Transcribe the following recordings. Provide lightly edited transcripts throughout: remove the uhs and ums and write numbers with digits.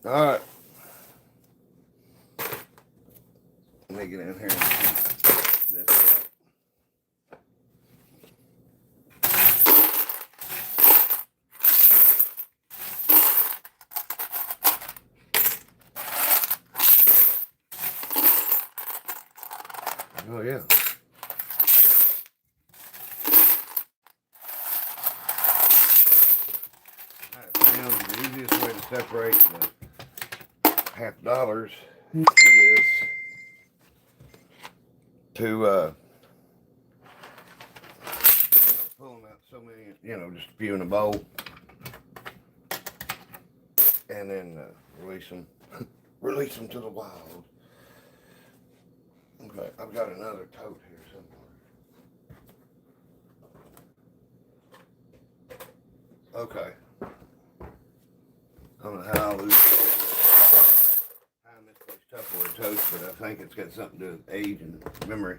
Alright. Let me get in here and see this out. Oh yeah. I found the easiest way to separate the $50 is to pull them out so many, just a few in a bowl, and then release them, release them to the wild. Okay, I've got another tote here somewhere. Okay. I don't know how I misplaced Tupperware toast, but I think it's got something to do with age and memory.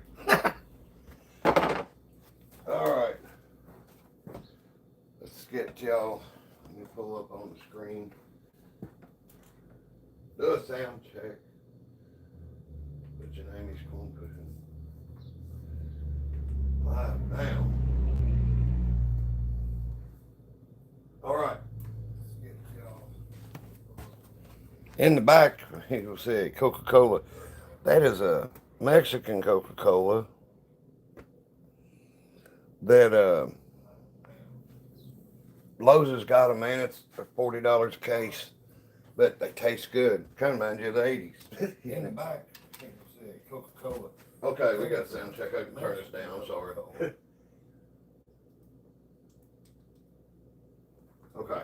Alright. Let's get y'all. Let me pull up on the screen. Do a sound check. Put your name is Coinpushing. Live now. Alright. In the back, you'll see Coca-Cola. That is a Mexican Coca-Cola that Lowe's has got them, man. It's $40 a case, but they taste good. Kind of reminds you of the 80s. In the back, you'll see Coca-Cola. Okay, we got a sound check. I can turn this down. I'm sorry. Okay.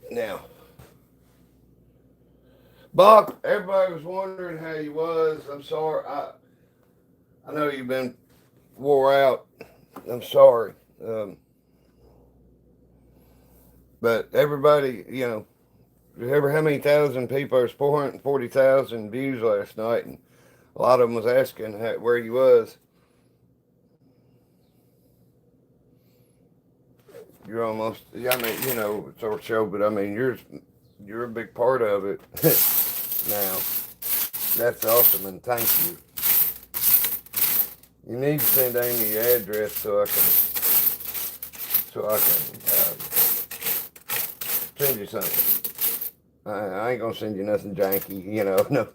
Now, Bob, everybody was wondering how you was. I'm sorry. I know you've been wore out. I'm sorry. But everybody, remember how many thousand people? There's 440,000 views last night, and a lot of them was asking where you was. You're almost, it's our show, but I mean, you're a big part of it. Now, that's awesome, and thank you. You need to send Amy your address so I can send you something. I ain't gonna send you nothing janky, no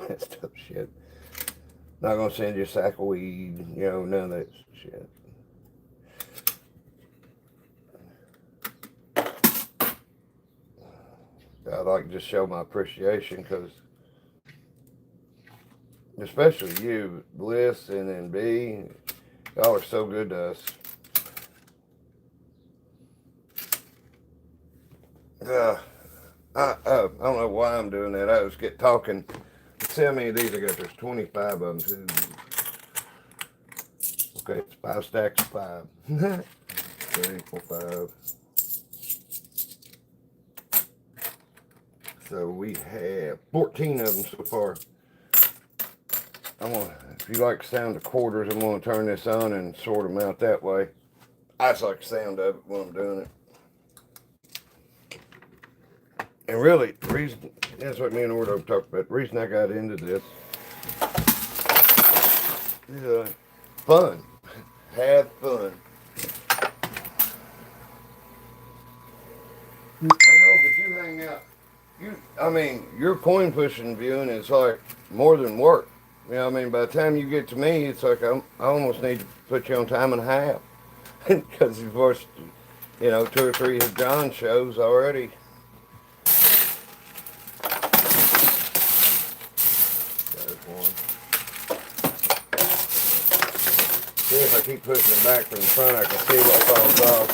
messed up shit. Not gonna send you a sack of weed, none of that shit. I'd like to just show my appreciation because, especially you, Bliss, and then B, y'all are so good to us. I don't know why I'm doing that. I just get talking. See how many of these I got? There's 25 of them too. Okay, it's 5 stacks of 5. 3, 4, 5. So we have 14 of them so far. If you like the sound of quarters, I'm going to turn this on and sort them out that way. I just like the sound of it when I'm doing it. And really, the reason, that's what me and Ordo talked about, the reason I got into this is fun. Have fun. I know, but you hang out. Your coin pushing viewing is like more than work. By the time you get to me, it's like I almost need to put you on time and a half. Because you've watched, 2 or 3 of John's shows already. There's one. See, if I keep pushing them back from the front, I can see what falls off.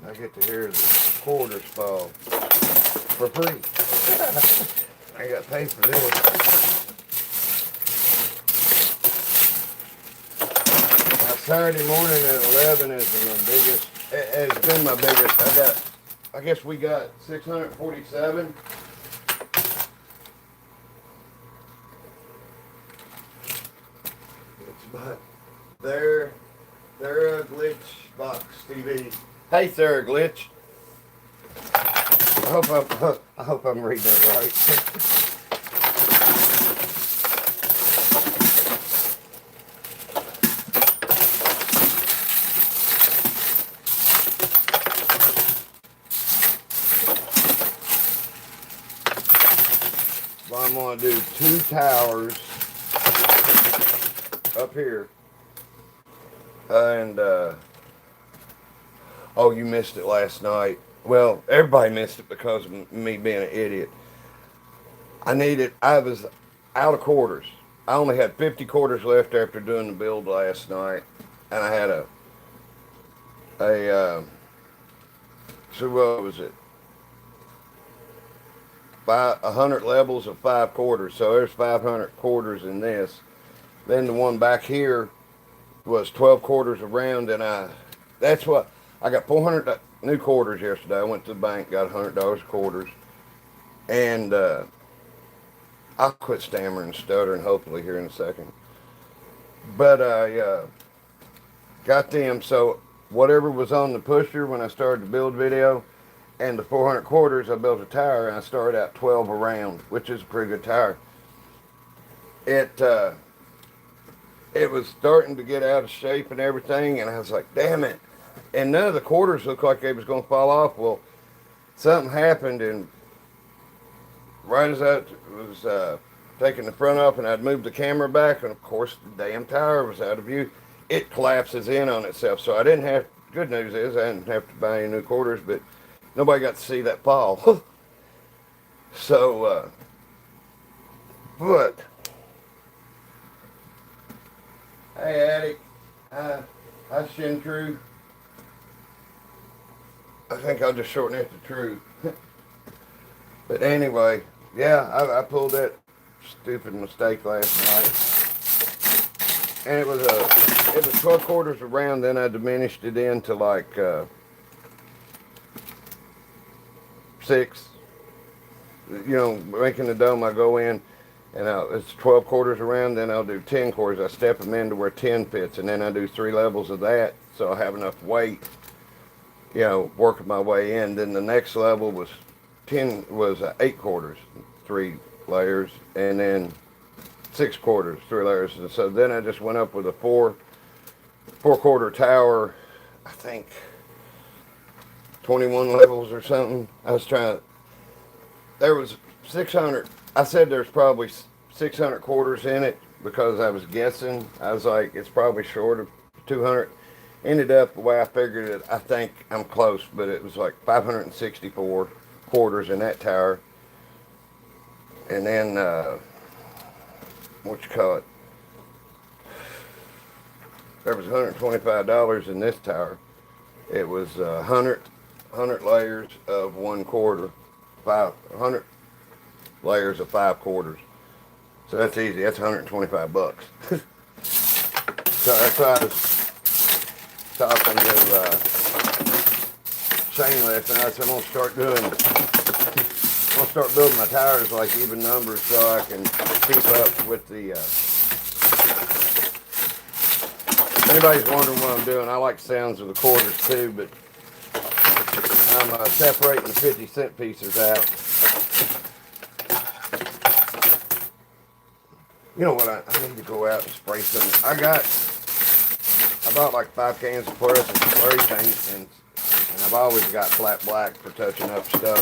I get to hear the quarters fall for free. I got paid for this. Now Saturday morning at 11 is my biggest. It's been my biggest. I guess we got 647. It's about They're a glitch box TV. Hey, Sarah Glitch. I hope I'm reading it right. Well, I'm going to do 2 towers up here. And, oh, you missed it last night. Well, everybody missed it because of me being an idiot. I was out of quarters. I only had 50 quarters left after doing the build last night. And I had so what was it? 100 levels of 5 quarters. So there's 500 quarters in this. Then the one back here was 12 quarters around, and I got 400 new quarters yesterday. I went to the bank, got $100 quarters, and I'll quit stammering and stuttering hopefully here in a second. But I got them, so whatever was on the pusher when I started the build video, and the 400 quarters, I built a tower, and I started out 12 around, which is a pretty good tower. It was starting to get out of shape and everything, and I was like, damn it. And none of the quarters looked like they was going to fall off. Well, something happened, and right as I was taking the front off and I'd moved the camera back, and of course the damn tower was out of view, it collapses in on itself. So I didn't have, good news is I didn't have to buy any new quarters, but nobody got to see that fall. So, but... Hey, Addict. Hi, Shin True. I think I'll just shorten it to True. But anyway, yeah, I pulled that stupid mistake last night. And it was 12 quarters around, then I diminished it into like 6. You know, making the dome, I go in, and it's 12 quarters around, then I'll do 10 quarters. I step them into where 10 fits, and then I do 3 levels of that, so I have enough weight, you know, working my way in. Then the next level was 8 quarters, 3 layers, and then 6 quarters, 3 layers. And so then I just went up with a 4 quarter tower, I think 21 levels or something. There was 600. I said there's probably 600 quarters in it because I was guessing. I was like, it's probably short of 200. Ended up the way I figured it, I think I'm close, but it was like 564 quarters in that tower. And then, there was $125 in this tower. It was 100 layers of 1 quarter, 500 layers of 5 quarters. So that's easy. That's $125. So that's why I was talking to Shane last night. I said I'm gonna start building my tires like even numbers so I can keep up with the. If anybody's wondering what I'm doing, I like sounds of the quarters too, but I'm separating the 50-cent pieces out. You know what, I need to go out and spray some. I bought like 5 cans of fluorescent spray paint, and I've always got flat black for touching up stuff.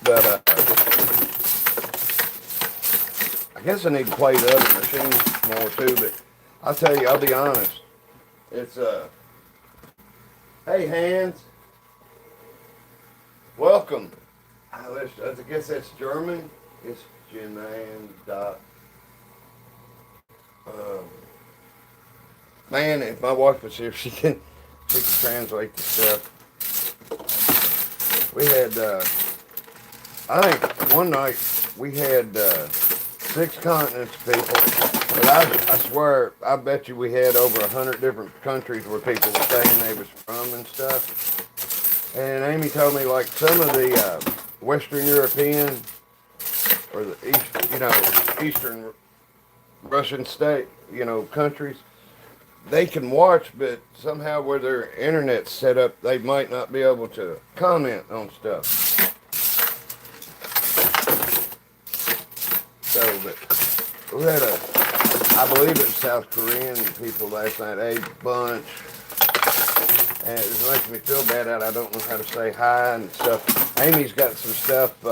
But I guess I need to play the other machines more too, but I'll tell you, I'll be honest. It's, hey Hans, welcome. I guess that's German. It's German dot. Man, if my wife was here, she can translate the stuff. We had, I think one night we had 6 continents of people, but I swear, I bet you we had over 100 different countries where people were saying they was from and stuff. And Amy told me like some of the Western European or the Eastern Russian state, countries, they can watch, but somehow where their internet's set up, they might not be able to comment on stuff. So, but we had I believe it was South Korean people last night, a bunch. And it was making me feel bad that I don't know how to say hi and stuff. Amy's got some stuff,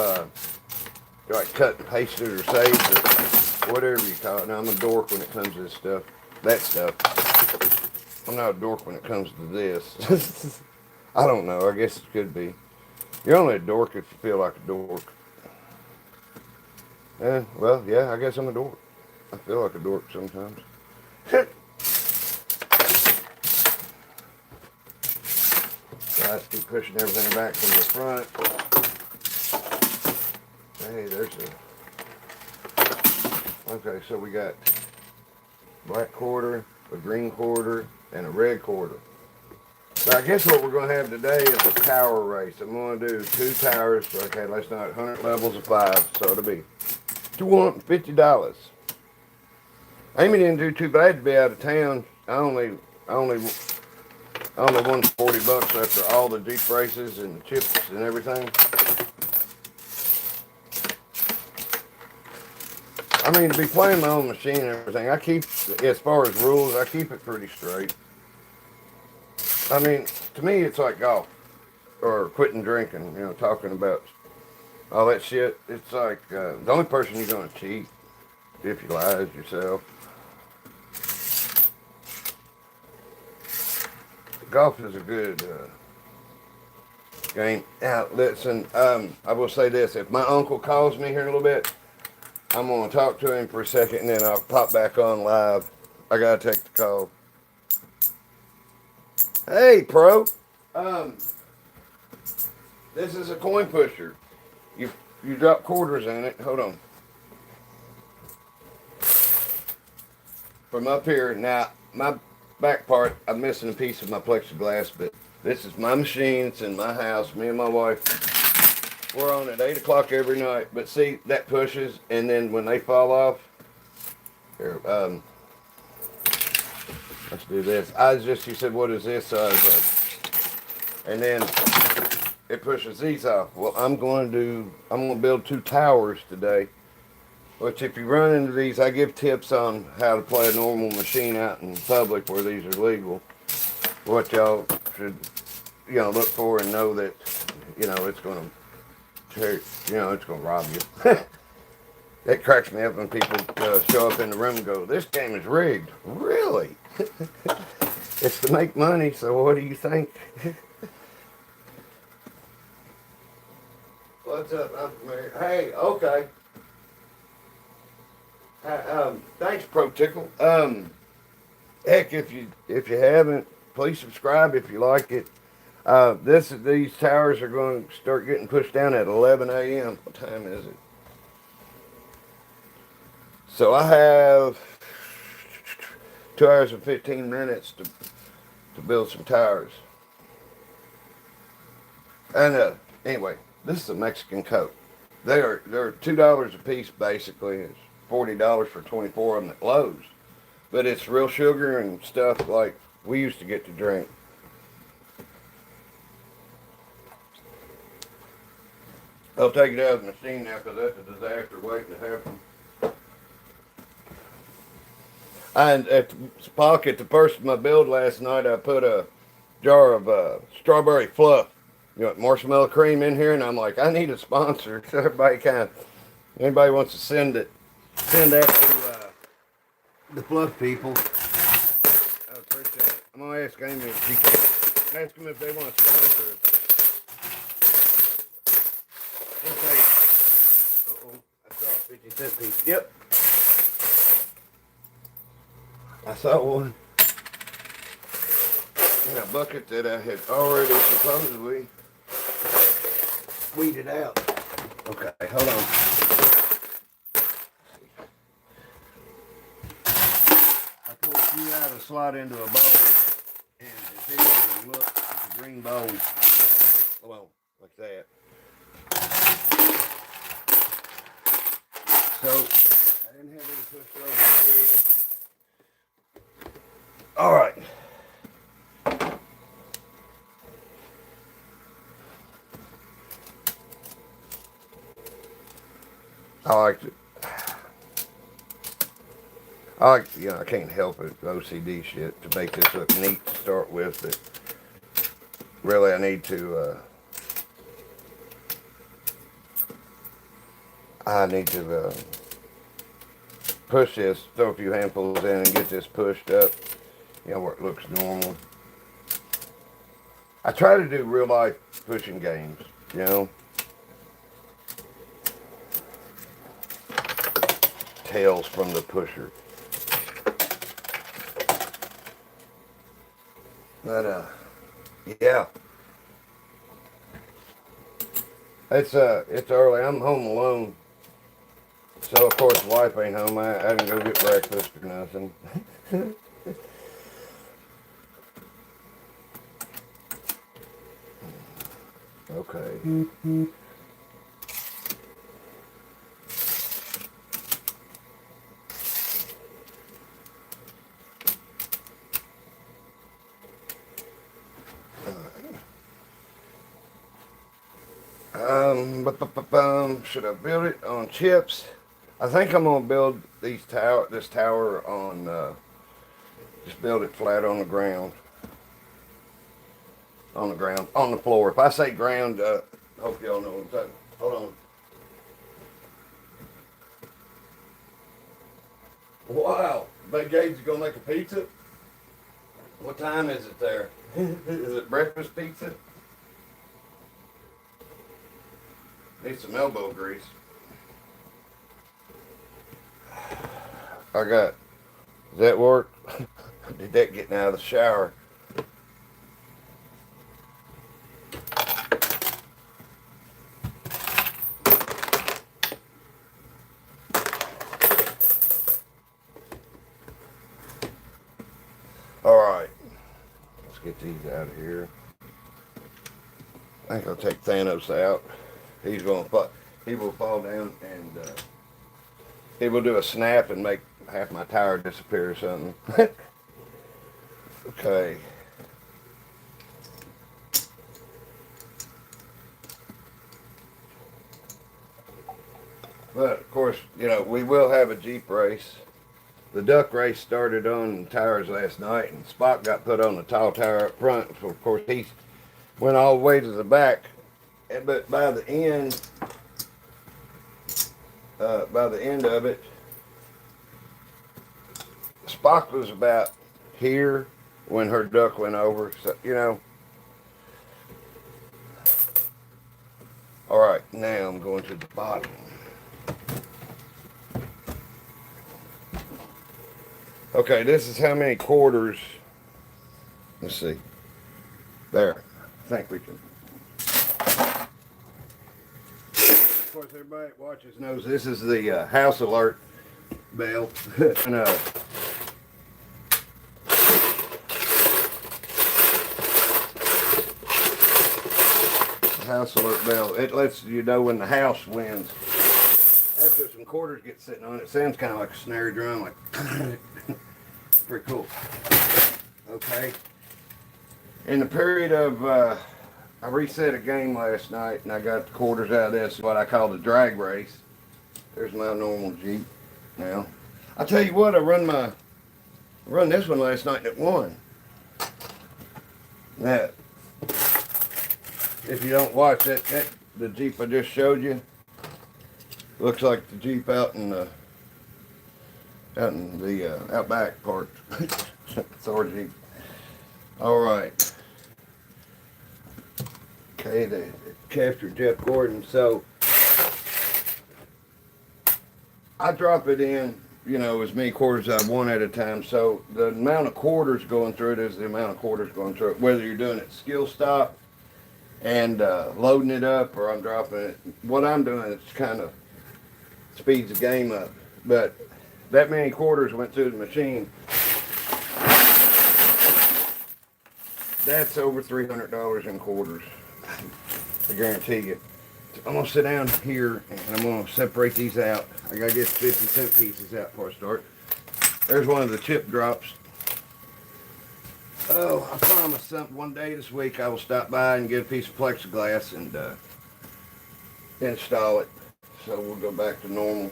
like cut and pasted or saved or whatever you call it. Now, I'm a dork when it comes to this stuff. That stuff. I'm not a dork when it comes to this. I don't know. I guess it could be. You're only a dork if you feel like a dork. Well, yeah, I guess I'm a dork. I feel like a dork sometimes. I have to keep pushing everything back from the front. Hey, there's okay, so we got black quarter, a green quarter, and a red quarter. So I guess what we're going to have today is a tower race. I'm going to do 2 towers. Okay, let's not 100 levels of 5, so it'll be $250. Amy didn't do too bad to be out of town. I only won $40 after all the deep races and the chips and everything. I mean, to be playing my own machine and everything, I keep, as far as rules, I keep it pretty straight. I mean, to me, it's like golf or quitting drinking, you know, talking about all that shit. It's like the only person you're going to cheat if you lie is yourself. Golf is a good game. Now, listen, I will say this. If my uncle calls me here in a little bit, I'm going to talk to him for a second, and then I'll pop back on live. I got to take the call. Hey, pro. This is a coin pusher. You drop quarters in it. Hold on. From up here. Now, my back part, I'm missing a piece of my plexiglass, but this is my machine. It's in my house. Me and my wife, we're on at 8 o'clock every night. But see, that pushes, and then when they fall off, here, let's do this. She said, what is this? So I was like, and then it pushes these off. Well, I'm going to build 2 towers today. Which, if you run into these, I give tips on how to play a normal machine out in public where these are legal. What y'all should, you know, look for and know that, you know, it's going to, you know, it's going to rob you. That cracks me up when people show up in the room and go, "This game is rigged." Really? It's to make money. So what do you think? What's up? I'm familiar. Hey, okay. Thanks, Pro Tickle. Heck, if you haven't, please subscribe if you like it. These towers are going to start getting pushed down at 11 a.m. What time is it? So I have 2 hours and 15 minutes to build some towers. And anyway, this is a Mexican Coke. They're $2 a piece basically. It's $40 for 24 of them at Lowe's. But it's real sugar and stuff like we used to get to drink. I'll take it out of the machine now because that's a disaster waiting to happen. And at the pocket, the first of my build last night, I put a jar of strawberry fluff, you know, marshmallow cream in here, and I'm like, I need a sponsor. So anybody wants to send that to the fluff people. I appreciate it. I'm gonna ask Amy if she can. Ask them if they want to sponsor it. Okay. I saw a 50-cent piece. Yep. I saw one in a bucket that I had already supposedly weeded out. Okay, hold on. I pulled a few out and slide into a bowl, and it's easy to look at the green bowl. Well, like that. So I didn't have any pushed over the head. All right. I like to, I like, I can't help it, OCD shit, to make this look neat to start with, but really I need to, push this, throw a few handfuls in and get this pushed up, where it looks normal. I try to do real life pushing games, Tales from the Pusher. But, yeah. It's early. I'm home alone. So, of course, the wife ain't home. I didn't go get breakfast or nothing. Okay. Should I build it on chips? I think I'm gonna build this tower on, just build it flat on the ground. On the floor. If I say ground, hope y'all know what I'm saying. Hold on. Wow, Big Gabe's gonna make a pizza? What time is it there? Is it breakfast pizza? Need some elbow grease. Does that work? Did that getting out of the shower? Alright. Let's get these out of here. I think I'll take Thanos out. He will fall down and he will do a snap and make half my tower disappear or something. Okay. But of course, we will have a Jeep race. The duck race started on tires last night, and Spock got put on the tall tower up front. So of course he went all the way to the back. But by the end of it, Spock was about here when her duck went over. So, All right, now I'm going to the bottom. Okay, this is how many quarters. Let's see. There. I think we can. Of course, everybody that watches knows this is the house alert bell. And, house alert bell. It lets you know when the house wins. After some quarters get sitting on it, it sounds kind of like a snare drum, like pretty cool. Okay. In the period of I reset a game last night and I got the quarters out of this, what I call the drag race. There's my normal Jeep now. I tell you what, I run this one last night and it won. That, if you don't watch that the Jeep I just showed you, looks like the Jeep out in the outback part. It's our Jeep. All right. Okay, they captured Jeff Gordon. So I drop it in, as many quarters as I want at a time. So the amount of quarters going through it is the amount of quarters going through it. Whether you're doing it skill stop and loading it up, or I'm dropping it. What I'm doing is kind of speeds the game up. But that many quarters went through the machine. That's over $300 in quarters. I guarantee you. I'm going to sit down here and I'm going to separate these out. I got to get the 50-cent pieces out before I start. There's one of the chip drops. Oh, I promise something. One day this week I will stop by and get a piece of plexiglass and install it. So we'll go back to normal.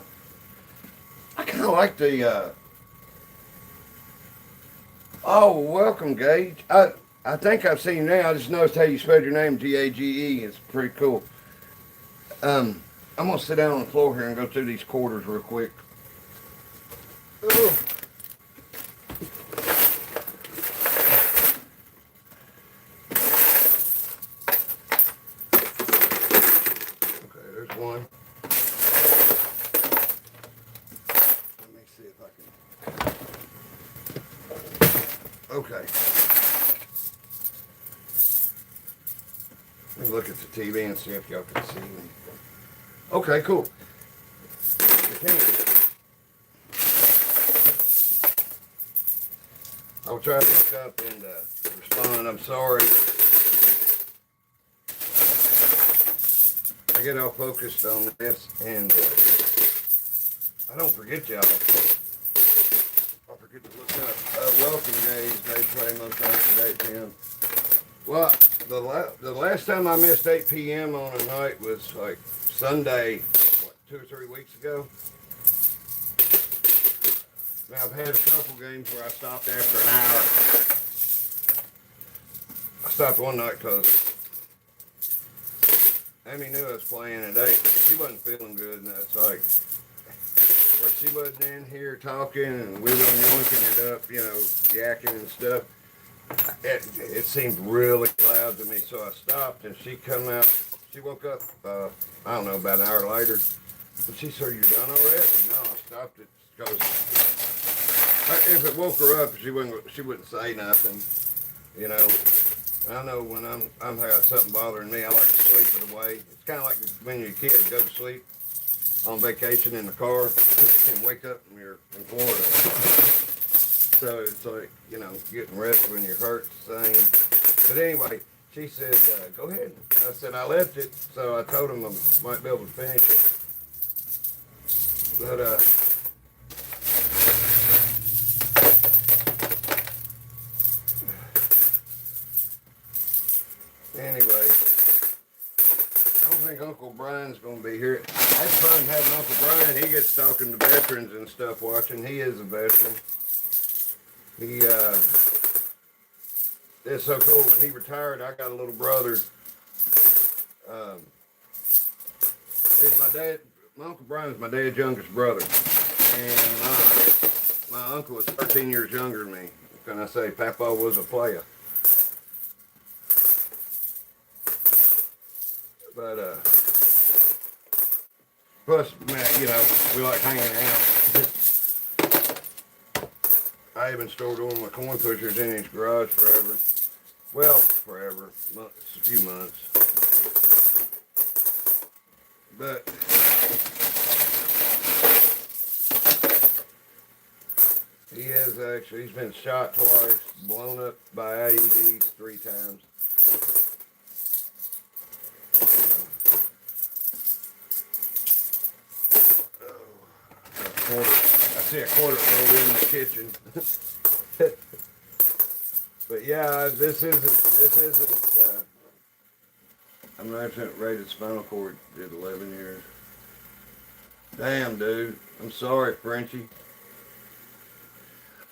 I kind of like the, oh, welcome, Gage. I think I've seen you now. I just noticed how you spelled your name, Gage. It's pretty cool. I'm going to sit down on the floor here and go through these quarters real quick. Ooh. Okay, there's one. Let me see if I can. Okay. Let me look at the TV and see if y'all can see me. Okay, cool. I'll try to look up and respond. I'm sorry. I get all focused on this and I don't forget y'all. I forget to look up. Welcome days. They play most nights at 8 p.m. Well, the last time I missed 8 p.m. on a night was like Sunday, what, 2 or 3 weeks ago. Now, I've had a couple games where I stopped after an hour. I stopped one night because Amy knew I was playing at 8, but she wasn't feeling good, and that's like, where she wasn't in here talking, and we were yoinking it up, you know, yakking and stuff. It seemed really loud to me, so I stopped, and she come out. She woke up, I don't know, about an hour later, and she said, "You done already?" No, I stopped it because if it woke her up, she wouldn't say nothing, you know. I know when I'm having something bothering me, I like to sleep it away. It's kind of like when you're a kid, go to sleep on vacation in the car and wake up and you're in Florida. So it's like, you know, getting rest when you're hurt, the same. But anyway, she said, go ahead. I said, I left it, so I told him I might be able to finish it. But, anyway, I don't think Uncle Brian's going to be here. That's fun having Uncle Brian. He gets talking to veterans and stuff watching. He is a veteran. It's so cool. When he retired, I got a little brother. It's my dad. My Uncle Brian's my dad's youngest brother. And my uncle was 13 years younger than me. Can I say Papa was a player? But, plus, man, you know, we like hanging out. I even stored one of my coin pushers in his garage forever. Well, forever. Months, a few months. But, he has actually, he's been shot twice, blown up by IEDs 3 times. I see a quarter rolled in the kitchen. But yeah, this isn't, I'm 9% rated spinal cord, did 11 years. Damn, dude. I'm sorry, Frenchie.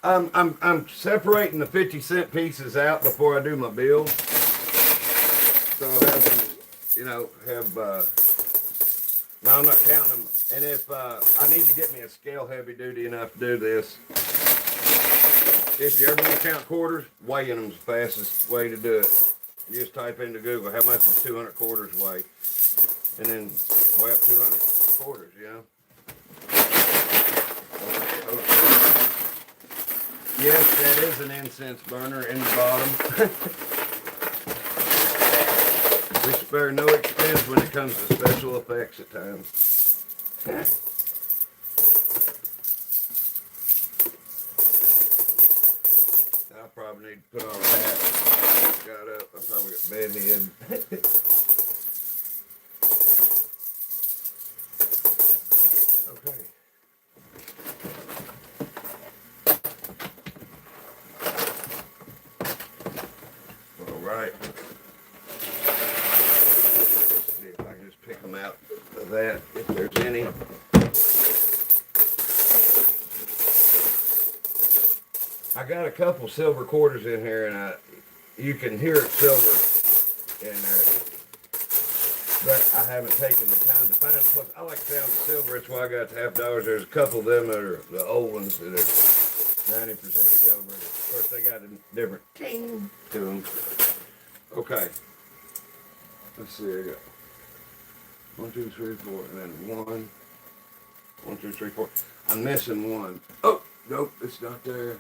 I'm separating the 50-cent pieces out before I do my bill. So I'll have them, you know, no, I'm not counting them. And if I need to get me a scale heavy duty enough to do this, if you ever want to count quarters, weighing them's the fastest way to do it. You just type into Google, how much does 200 quarters weigh? And then weigh up 200 quarters, you know? Okay. Yes, that is an incense burner in the bottom. We spare no expense when it comes to special effects at times. I probably need to put on a hat. Got up, I probably got bedhead. Okay. All right. Let's see if I can just pick them out of that, if there's any. I got a couple silver quarters in here, and you can hear it silver in there. But I haven't taken the time to find it. Plus, I like the sound of silver. That's why I got the $50. There's a couple of them that are the old ones that are 90% silver. Of course, they got a different ting to them. Okay. Let's see. I got 1, 2, 3, 4, and then 1, 1, 2, 3, 4. I'm missing one. Oh, nope, it's not there.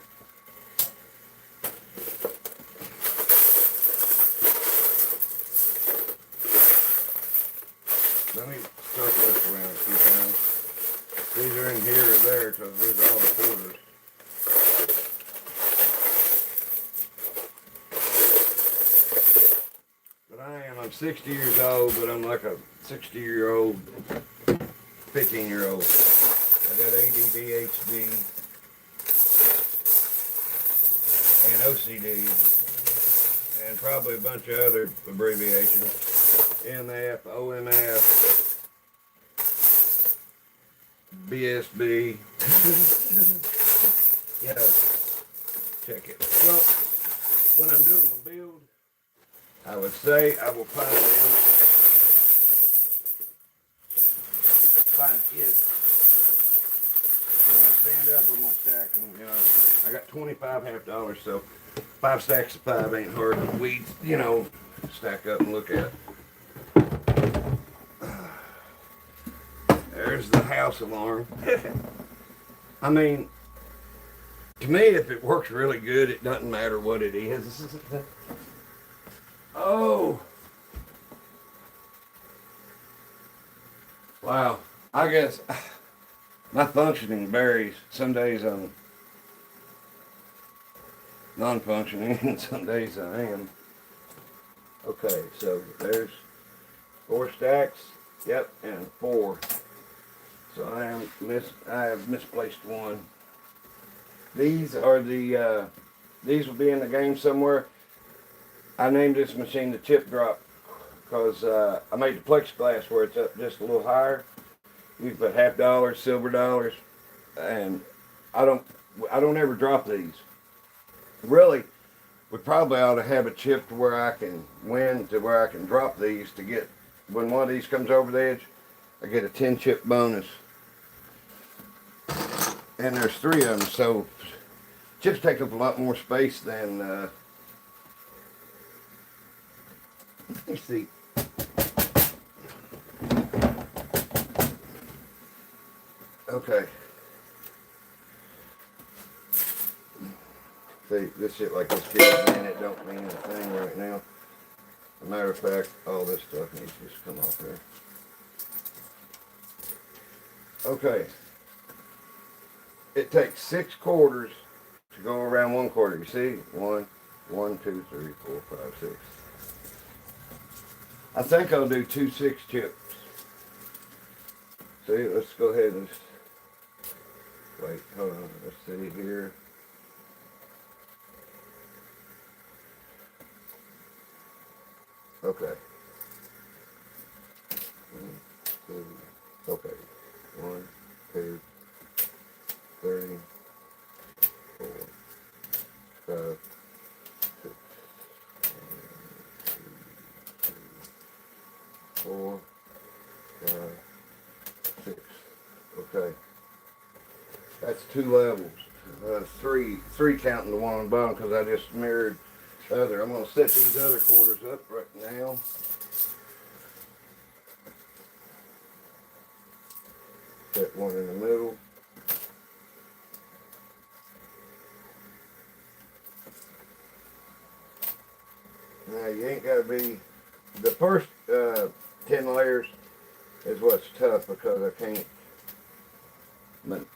Let me circle this around a few times. These are in here or there because these are all the quarters. But I'm 60 years old, but I'm like a 60-year-old, 15-year-old. I got ADD, HD, and OCD, and probably a bunch of other abbreviations. MF, OMF, BSB. Yeah, check it. Well, when I'm doing the build, I would say I will find it. When I stand up, I'm gonna stack them. You know, I got 25 $50, so 5 stacks of 5 ain't hard to weed. You know, stack up and look at. There's the house alarm. I mean, to me, if it works really good, it doesn't matter what it is. Oh. Wow. I guess my functioning varies. Some days I'm non-functioning, and some days I am. Okay, so there's 4 stacks. Yep, and 4. So I have misplaced one. These are the these will be in the game somewhere. I named this machine the chip drop because I made the plexiglass where it's up just a little higher. You can put $50, silver dollars, and I don't ever drop these. Really, we probably ought to have it chipped to where I can win, to where I can drop these to get, when one of these comes over the edge, I get a 10 chip bonus. And there's 3 of them, so chips take up a lot more space than, let me see. Okay. See, this shit like this kid, man, it don't mean a thing right now. As a matter of fact, all this stuff needs to just come off there. Okay. It takes 6 quarters to go around 1 quarter. You see? 1, 1, 2, 3, 4, 5, 6. I think I'll do 2 6 chips. See, let's go ahead and wait, hold on. Let's see here. Okay. Okay. 1, 2, 3, 4, 5, 6. 4, 5, 6. Okay. That's 2 levels. 3 counting the one on the bottom because I just mirrored the other. I'm going to set these other quarters up right now. Set one in the middle. Now you ain't got to be, the first 10 layers is what's tough because I can't, but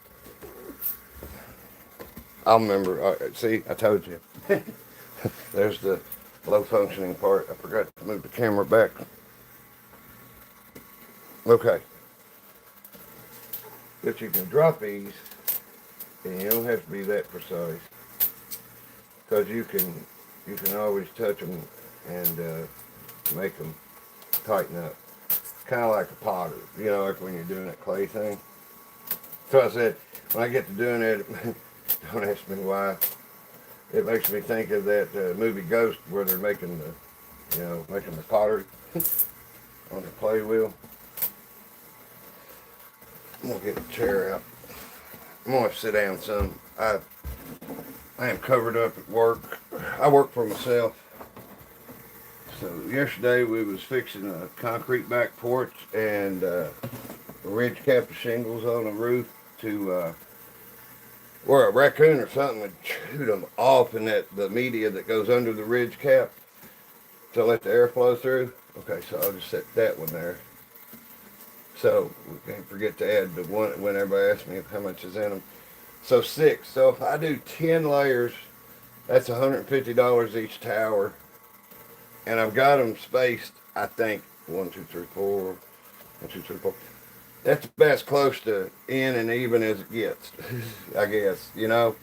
I'll remember. See, I told you. There's the low functioning part. I forgot to move the camera back. Okay. But you can drop these and you don't have to be that precise because you can always touch them and make them tighten up. kind of like a potter, you know, like when you're doing that clay thing. So I said, when I get to doing it, don't ask me why. It makes me think of that movie Ghost where they're making making the pottery on the clay wheel. I'm gonna get the chair out. I'm gonna sit down some. I am covered up at work. I work for myself. So yesterday we was fixing a concrete back porch and a ridge cap of shingles on the roof to where a raccoon or something would shoot them off in the media that goes under the ridge cap to let the air flow through. Okay, so I'll just set that one there. So we can't forget to add the one when everybody asks me how much is in them. So 6. So if I do 10 layers, that's $150 each tower. And I've got them spaced, I think, 1, 2, 3, 4. 1, 2, 3, 4. That's about as close to in and even as it gets, I guess, you know.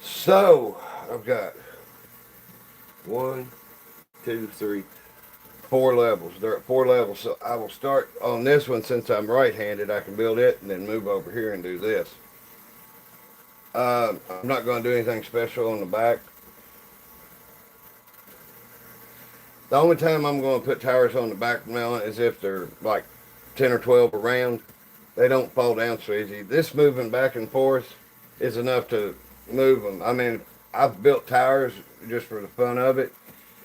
So I've got 1, 2, 3, 4 levels. They're at 4 levels. So I will start on this one since I'm right-handed. I can build it and then move over here and do this. I'm not going to do anything special on the back. The only time I'm going to put towers on the back melon is if they're like 10 or 12 around. They don't fall down so easy. This moving back and forth is enough to move them. I mean, I've built towers just for the fun of it,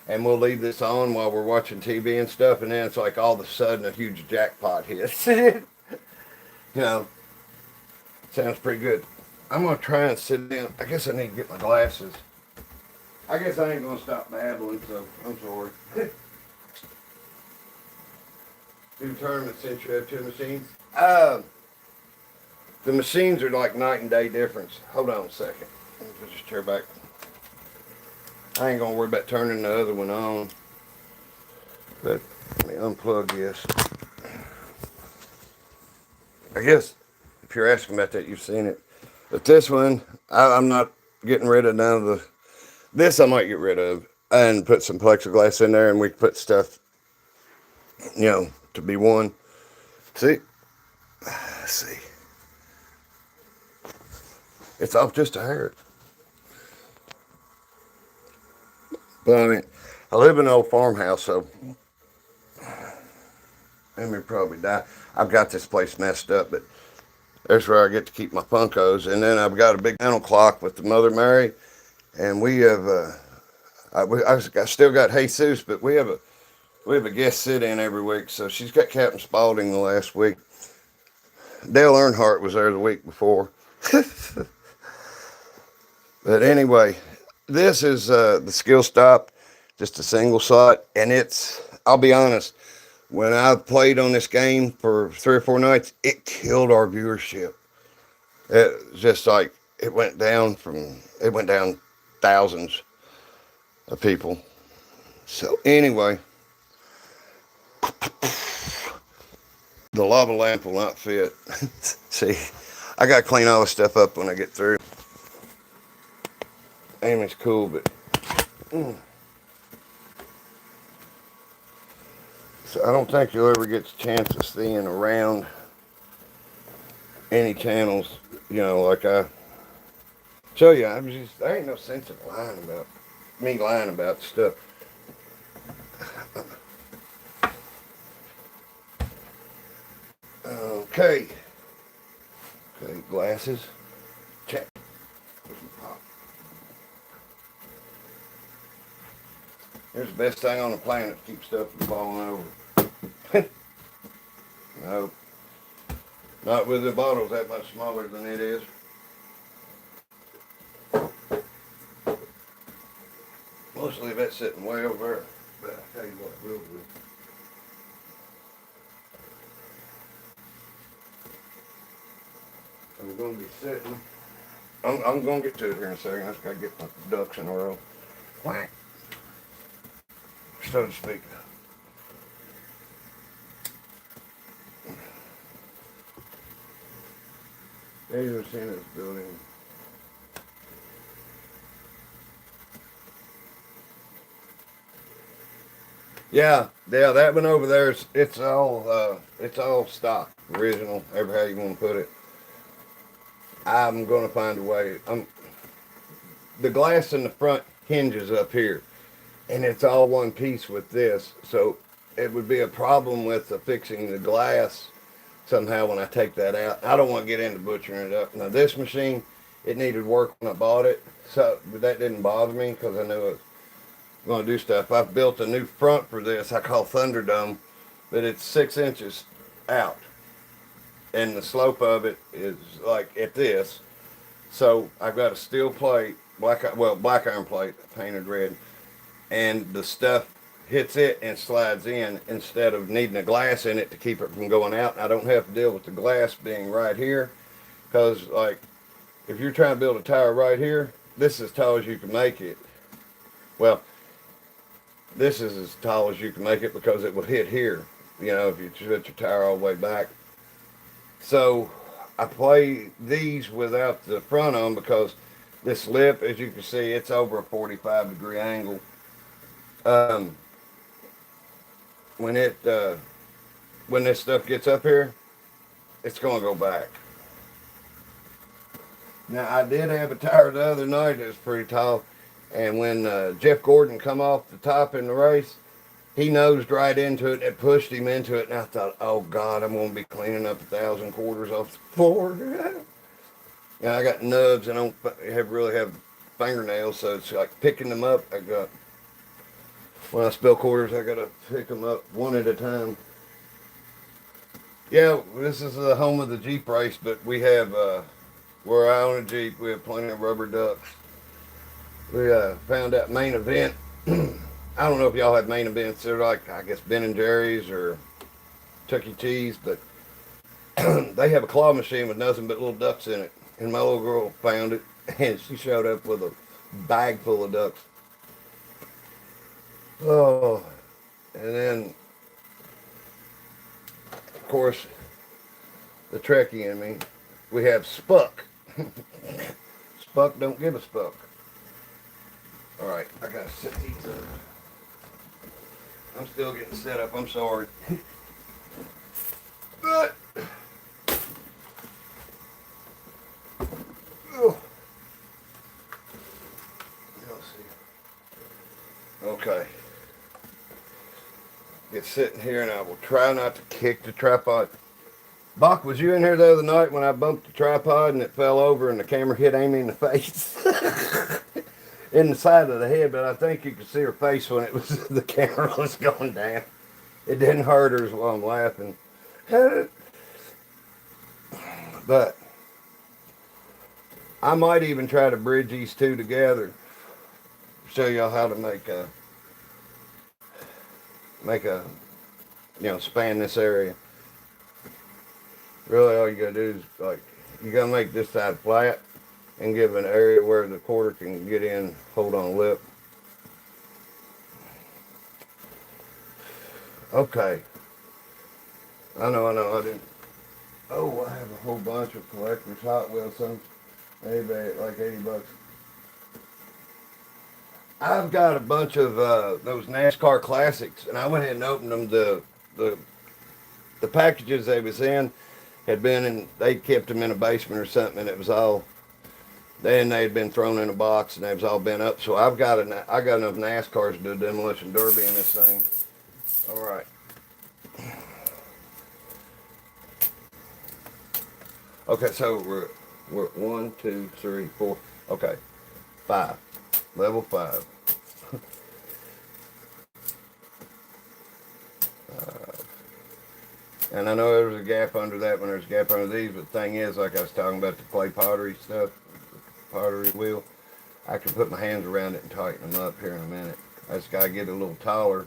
and we'll leave this on while we're watching TV and stuff, and then it's like all of a sudden a huge jackpot hits. You know, sounds pretty good. I'm going to try and sit down. I guess I need to get my glasses. I guess I ain't going to stop babbling, so I'm sorry. Do tournaments since you have 2 machines? The machines are like night and day difference. Hold on a second. Let me put this chair back. I ain't going to worry about turning the other one on. But let me unplug this. I guess if you're asking about that, you've seen it. But this one, I'm not getting rid of none of the... This I might get rid of and put some plexiglass in there, and we can put stuff, you know, to be one. See? Let's see. It's off just a hair. But I mean, I live in an old farmhouse, so let me probably die. I've got this place messed up, but there's where I get to keep my Funkos. And then I've got a big panel clock with the Mother Mary, and we have... I still got Jesus, but we have a guest sit-in every week. So she's got Captain Spaulding the last week. Dale Earnhardt was there the week before. But anyway, this is the skill stop, just a single slot, and I'll be honest, when I played on this game for 3 or 4 nights, it killed our viewership. It was just like it went down thousands of people. So anyway, the lava lamp will not fit. See, I gotta clean all this stuff up when I get through. Amy's cool, but so I don't think you'll ever get the chance of seeing around any channels, you know, like I show you. There ain't no sense in lying about stuff. Okay, glasses, check. Here's the best thing on the planet to keep stuff from falling over. No, not with the bottles that much smaller than it is. Mostly that's sitting way over there. But I'll tell you what, we'll do. I'm going to be sitting. I'm going to get to it here in a second. I just got to get my ducks in a row. Whack. So to speak. Have you ever seen this building? Yeah, Yeah, that one over there, it's all stock, original, ever how you want to put it. I'm gonna find a way. The glass in the front hinges up here, and it's all one piece with this, so it would be a problem with fixing the glass somehow when I take that out. I don't want to get into butchering it up. Now this machine, it needed work when I bought it, so but that didn't bother me because I knew it was going to do stuff. I've built a new front for this I call Thunderdome, but it's 6 inches out, and the slope of it is like at this. So I've got a steel plate, black iron plate painted red, and the stuff hits it and slides in instead of needing a glass in it to keep it from going out. And I don't have to deal with the glass being right here, because like if you're trying to build a tower right here, this is as tall as you can make it. Well, this is as tall as you can make it because it will hit here, you know, if you put your tower all the way back. So I play these without the front on because this lip, as you can see, it's over a 45-degree angle. Um, when when this stuff gets up here, it's going to go back. Now, I did have a tower the other night that was pretty tall, and when Jeff Gordon come off the top in the race, he nosed right into it and pushed him into it, and I thought, oh God, I'm going to be cleaning up 1,000 quarters off the floor. Yeah, I got nubs and I don't really have fingernails, so it's like picking them up. When I spill quarters, I got to pick them up one at a time. Yeah, this is the home of the Jeep race, but we have, where I own a Jeep, we have plenty of rubber ducks. We found out main event. I don't know if y'all have main events. They're like, I guess, Ben and Jerry's or Chuck E. Cheese, but they have a claw machine with nothing but little ducks in it. And my little girl found it, and she showed up with a bag full of ducks. Oh, and then, of course, the Trekkie in me, we have Spuck. Spuck don't give a spuck. All right, I gotta set these up. I'm still getting set up, I'm sorry. But, oh. Let's see. Okay. Get sitting here and I will try not to kick the tripod. Bach, was you in here the other night when I bumped the tripod and it fell over and the camera hit Amy in the face? In the side of the head, but I think you could see her face when it was the camera was going down. It didn't hurt her while I'm laughing. But I might even try to bridge these two together. Show y'all how to make a span this area. Really all you gotta do is you gotta make this side flat and give an area where the quarter can get in, hold on lip. Okay. I know, I didn't. Oh, I have a whole bunch of collector's Hot Wheels, some maybe like $80. I've got a bunch of those NASCAR classics, and I went ahead and opened them. The packages they was in had been in, they kept them in a basement or something, and it was all, then they had been thrown in a box, and they was all bent up. So I got enough NASCARs to do a demolition derby in this thing. All right. Okay, so we're 1, 2, 3, 4. Okay, 5. Level 5. And I know there was a gap under that one, there's a gap under these, but the thing is, like I was talking about the clay pottery stuff, the pottery wheel, I can put my hands around it and tighten them up here in a minute. I just got to get it a little taller.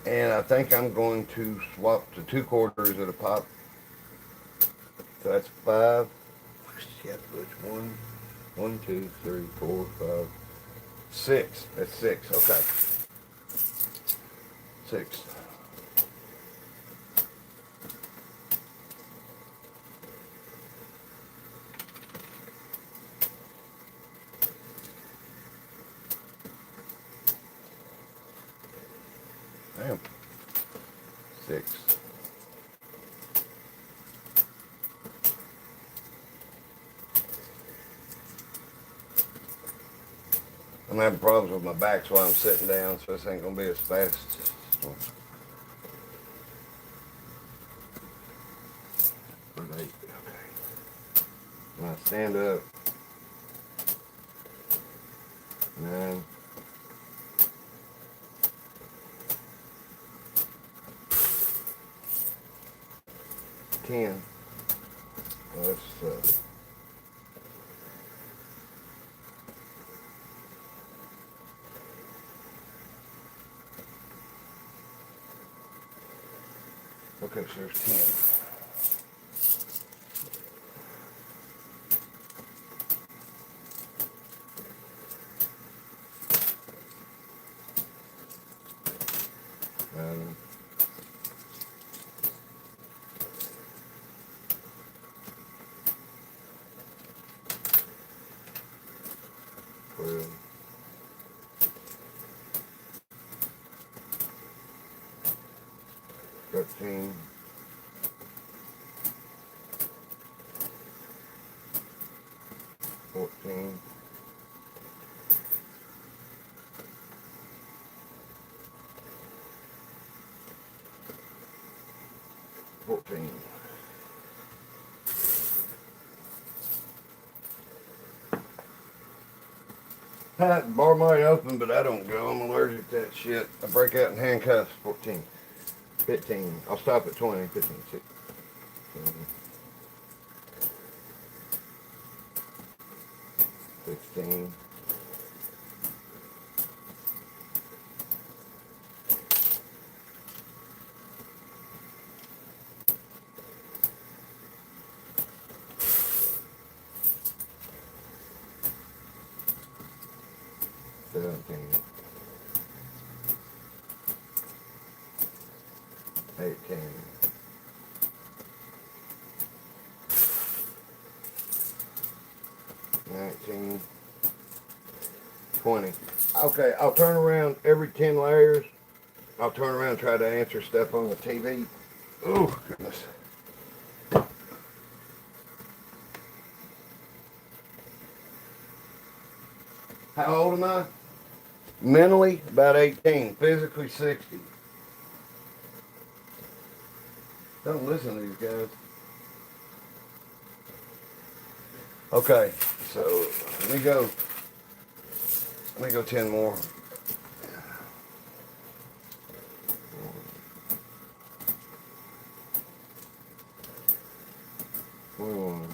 And I think I'm going to swap to 2 quarters at a pop. So that's 5. Yeah, which 1, 2, 3, 4, 5, 6. That's 6. Okay. 6. I'm having problems with my back while I'm sitting down, so this ain't gonna be as fast. Okay. Now stand up. 9. 10. Let's okay, so there's 10. Um, 12. 13. 14. 14. That bar might open, but I don't go. I'm allergic to that shit. I break out in handcuffs. 14. 15. I'll stop at 20. 15. 16. 16. 17. 18. 19. 20. Okay, I'll turn around every 10 layers. I'll turn around and try to answer stuff on the TV. Oh, goodness. How old am I? Mentally, about 18. Physically, 60. Don't listen to these guys. Okay, so let me go 10 more. 21.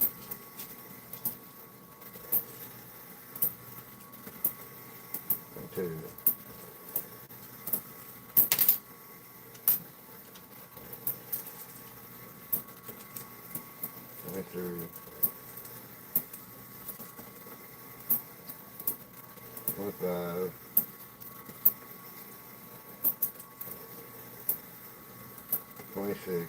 22. 23. 25. 26.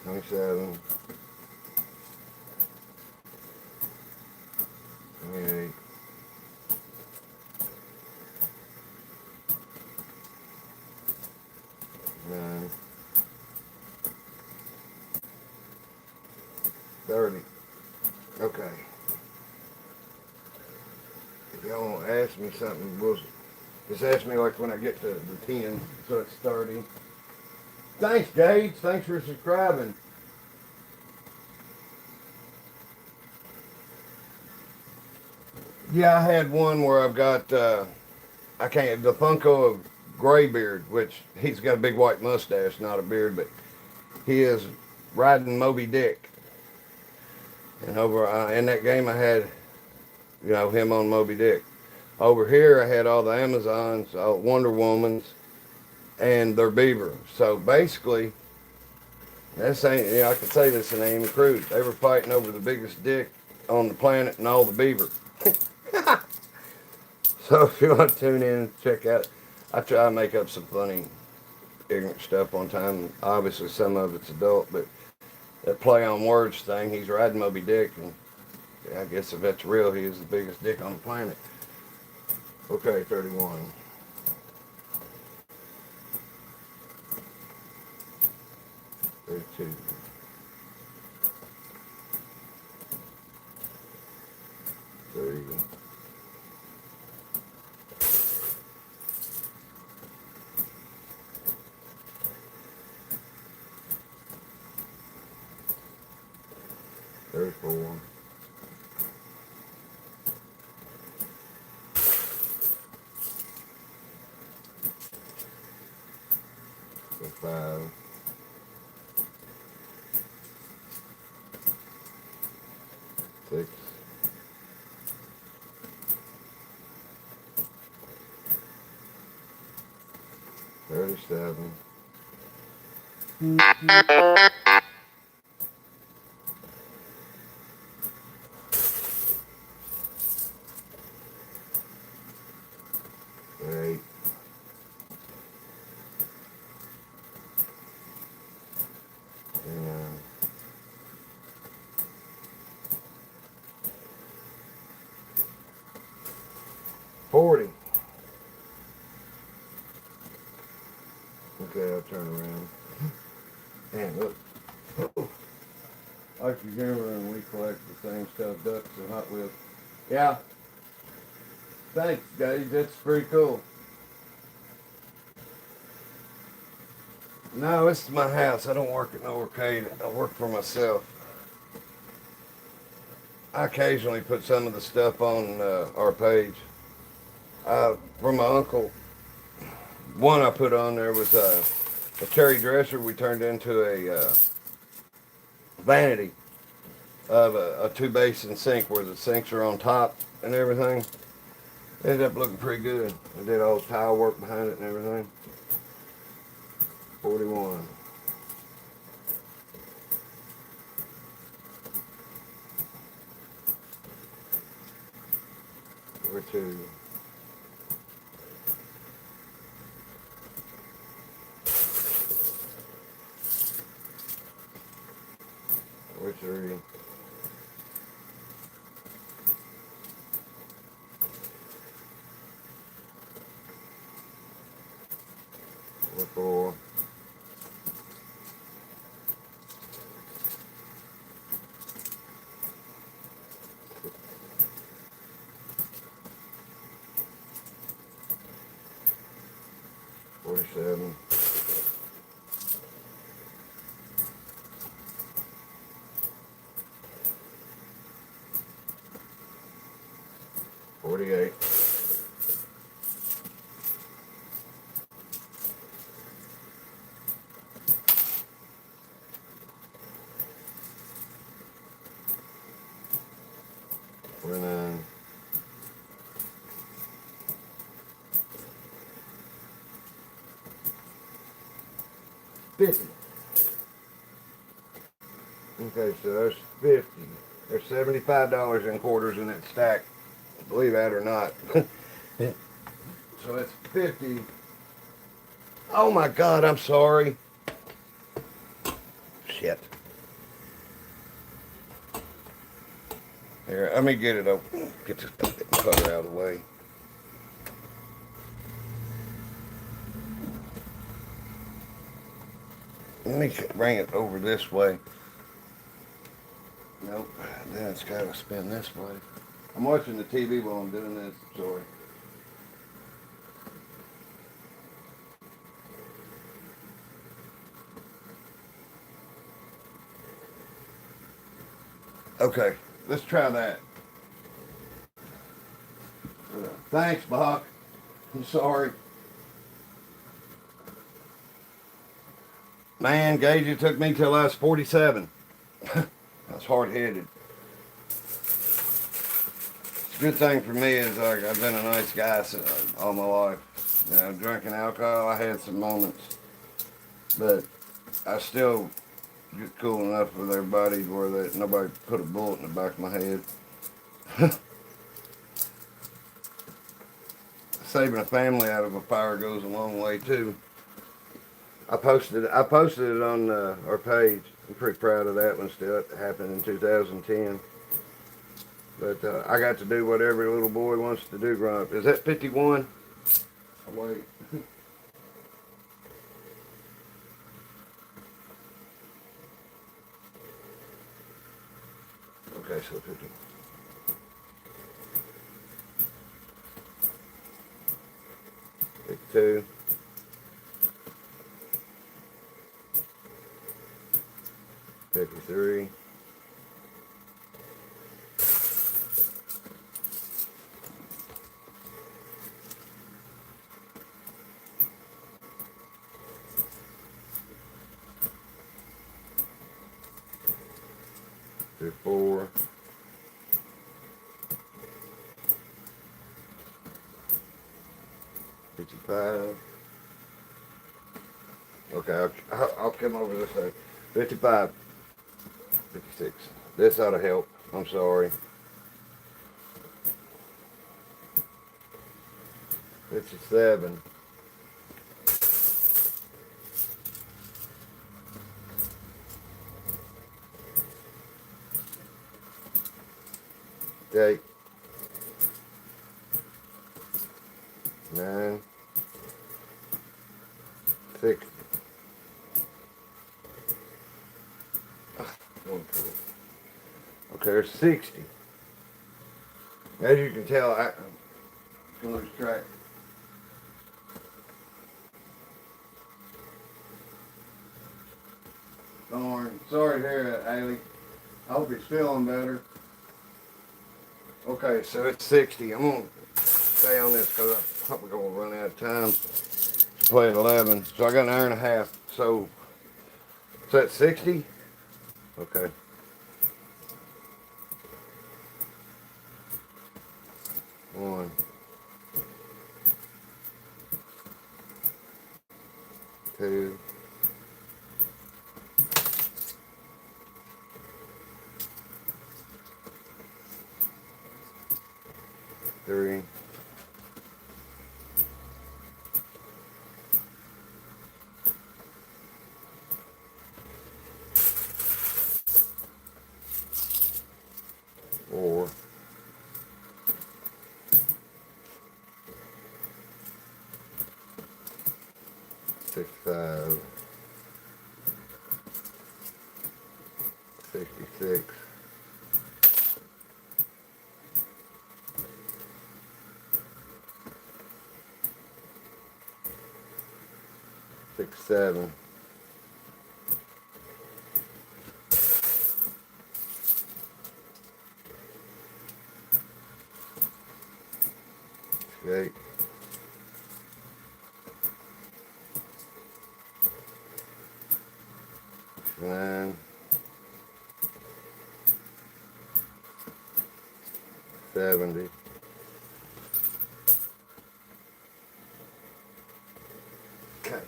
27. 28. 9. 30. Okay. If y'all want to ask me something, we'll just ask me like when I get to the 10, so it's 30. Thanks, Gage. Thanks for subscribing. Yeah, I had one where I've got, the Funko of Graybeard, which he's got a big white mustache, not a beard, but he is riding Moby Dick. And over in that game, I had, him on Moby Dick. Over here, I had all the Amazons, all Wonder Womans, and their beaver. So basically, this ain't, I could say this in Amy Cruise. They were fighting over the biggest dick on the planet and all the beaver. So if you want to tune in and check out, I try to make up some funny, ignorant stuff on time. Obviously, some of it's adult, but that play on words thing, he's riding Moby Dick, and I guess if that's real, he is the biggest dick on the planet. Okay, 31. 32. 30. 34. 5. 6. 37. 8. 39. 40. Okay, I'll turn around. And look. Like you remember when we collect the same stuff, ducks and Hot Wheels. Yeah. Thanks, guys. That's pretty cool. No, this is my house. I don't work at no arcade. I work for myself. I occasionally put some of the stuff on our page. From my uncle, one I put on there was a cherry dresser we turned into a vanity of a two-basin sink where the sinks are on top and everything. It ended up looking pretty good. I did all the tile work behind it and everything. 41. 42. 43. 44. 47. 48. 49. 50. Okay, so there's 50. There's $75 in quarters in that stack. Believe that or not. So that's 50. Oh my God, I'm sorry. Shit. Here, let me get it open. Get this cutter out of the way. Let me bring it over this way. Nope, then it's got to spin this way. I'm watching the TV while I'm doing this. Sorry. Okay, let's try that. Thanks, Bach. I'm sorry. Man, Gage, it took me till I was 47. I was hard-headed. It's a good thing for me is like I've been a nice guy all my life. You know, drinking alcohol, I had some moments, but I still get cool enough with everybody where nobody put a bullet in the back of my head. Saving a family out of a fire goes a long way too. I posted it on our page. I'm pretty proud of that one still. It happened in 2010. But I got to do what every little boy wants to do growing up. Is that 51? Oh, wait. Okay, so 50. 52. 53. 54. 55. Okay, I'll come over this way. 55. 56. This ought to help. I'm sorry. 57. Okay. 9. 60. Okay, there's 60. As you can tell, I'm going to lose track. Darn. Sorry to hear that, Haley. I hope he's feeling better. Okay, so it's 60. I'm going to stay on this because I'm probably going to run out of time to play at 11. So I got an hour and a half. So that's 60? Okay. One. 2. 3. 4. 65. 66. 67. 8. 9. 70. 'Kay.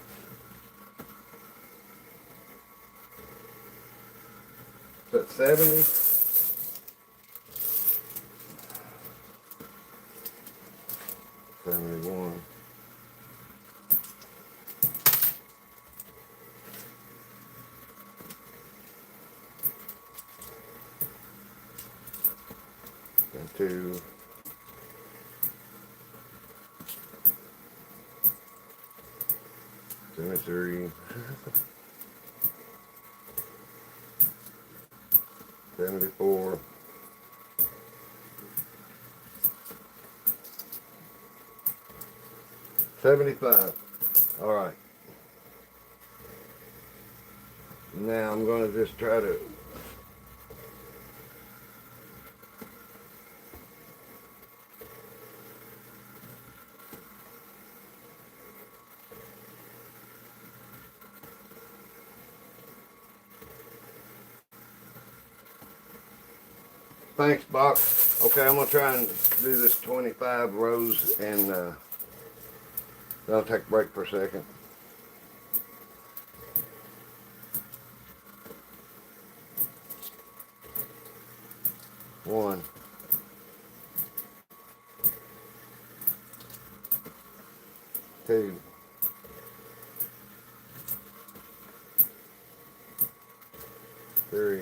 So it's 70. 71. 2. 73. 74. 75. All right. Now I'm going to just try to Thanks, Bob. Okay, I'm going to try and do this 25 rows and then I'll take a break for a second. One. 2. 3.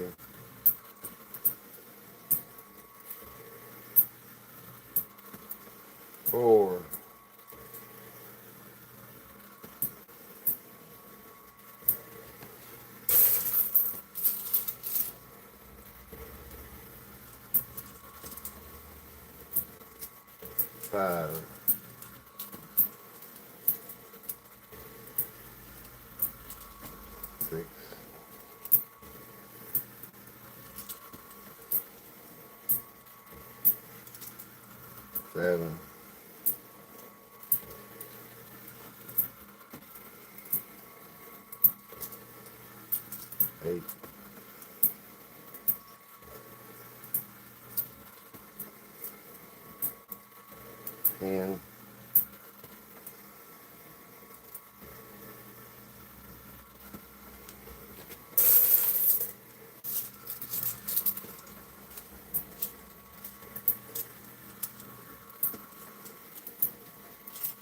4, 5, 6, 7, 8, 10,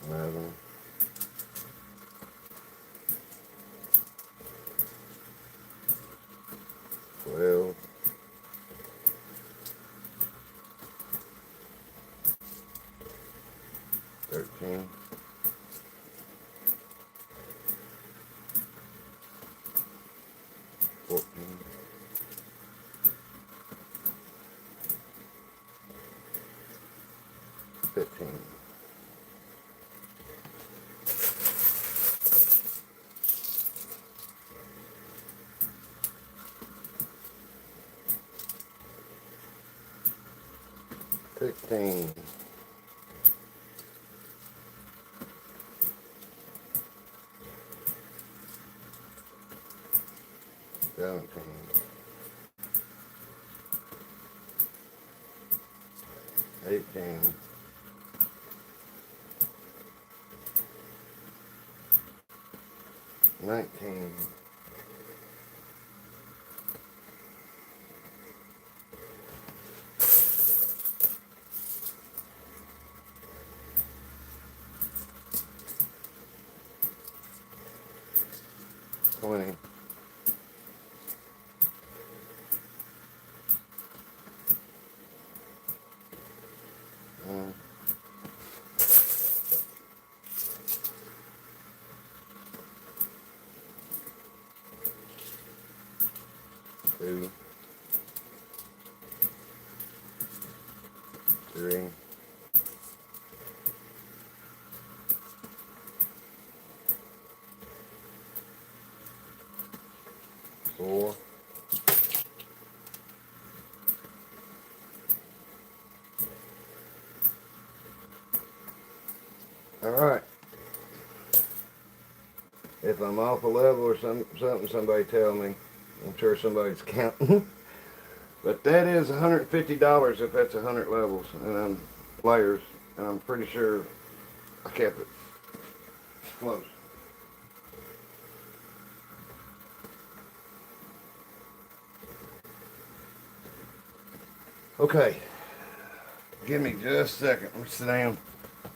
11, 12, 13, 14, 15, 16, 17, 18, 19, 20, 1, 2, 3, 4, 5. All right. If I'm off a level or something, somebody tell me. I'm sure somebody's counting. But that is $150 if that's 100 levels and I'm players, and I'm pretty sure I kept it close. Okay, give me just a second. Let me sit down.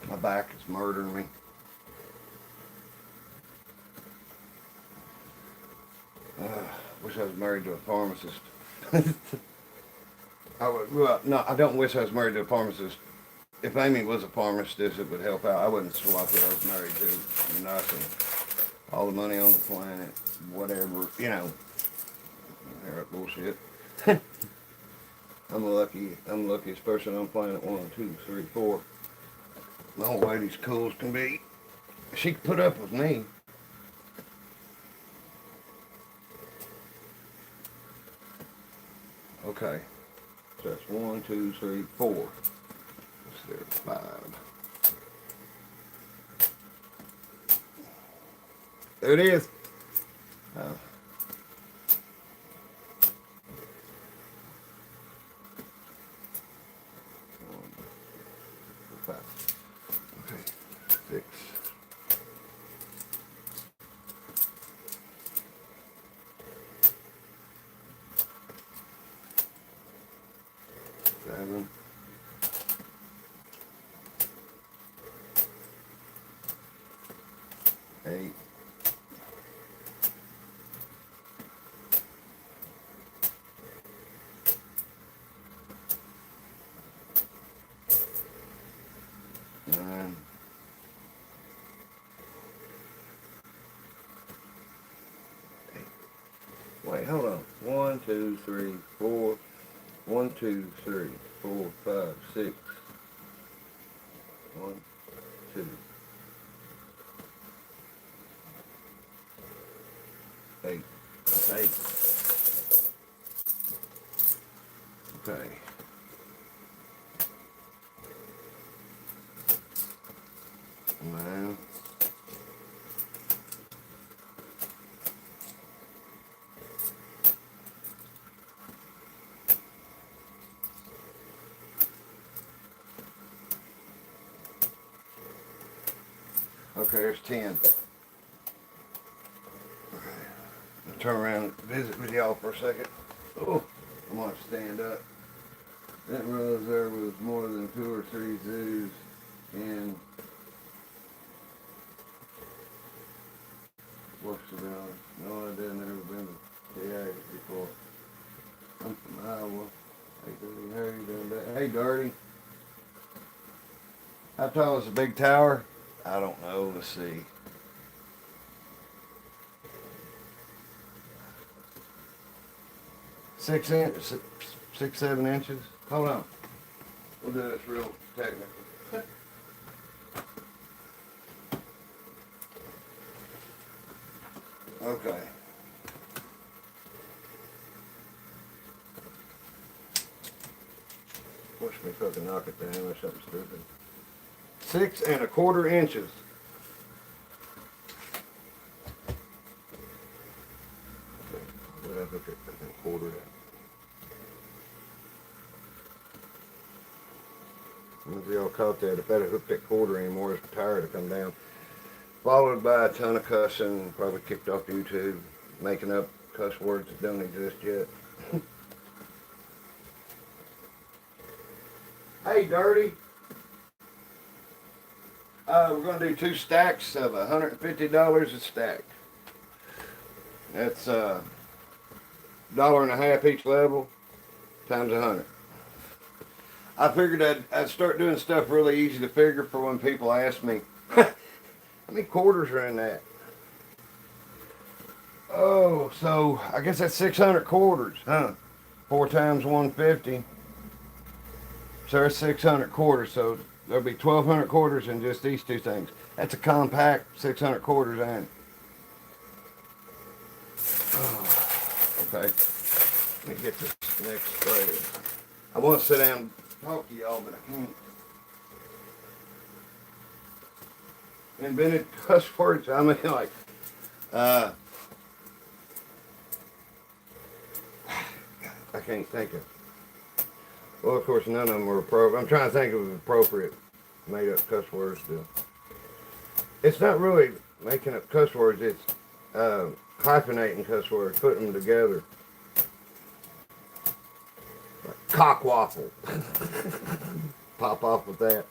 My back is murdering me. Wish I was married to a pharmacist. Well, no, I don't wish I was married to a pharmacist. If Amy was a pharmacist, it would help out. I wouldn't swap what I was married to. Nothing. All the money on the planet, whatever, you know. Bullshit. I'm the luckiest person on planet 1, 2, 3, 4. My old lady's cool as can be. She could put up with me. Okay. So that's 1, 2, 3, 4. What's there? 5. There it is. Oh. Okay, 6. 7. 8. 9. hold on. 1, 2, 3, 4. 1, 2, 3, 4, 5, 6. 1, 2, 8. 8. Okay. Now. Okay, there's 10. Turn around and visit with y'all for a second. Oh, I'm gonna stand up. Didn't realize there was more than 2 or 3 zoos in what's the valley. No, I didn't ever been to PA before. I'm from Iowa. Hey, Dirty, how you doing today? Hey, Dirty. How tall is the big tower? I don't know. Let's see. 6 inches, 6, 7 inches. Hold on. We'll do this real technical. Okay. Watch me fucking knock it down or something stupid. 6 1/4 inches. Okay. What did I look at? I quarter it. I don't know if y'all caught that. If I'd have hooked that quarter anymore, his tire would have come down. Followed by a ton of cussing, probably kicked off YouTube, making up cuss words that don't exist yet. Hey, Dirty. We're going to do 2 stacks of $150 a stack. That's $1.50 each level times 100. I figured I'd start doing stuff really easy to figure for when people ask me, how many quarters are in that? Oh, so I guess that's 600 quarters, huh? 4 times 150. So there's 600 quarters, so there'll be 1,200 quarters in just these 2 things. That's a compact 600 quarters, ain't it? Oh, okay. Let me get this next spread. I want to sit down and talk to y'all, but I can't. Invented cuss words. I mean, like, I can't think of. Well, of course, none of them were appropriate. I'm trying to think of appropriate made-up cuss words still. It's not really making up cuss words. It's hyphenating cuss words, putting them together. Like cockwaffle. Pop off with that.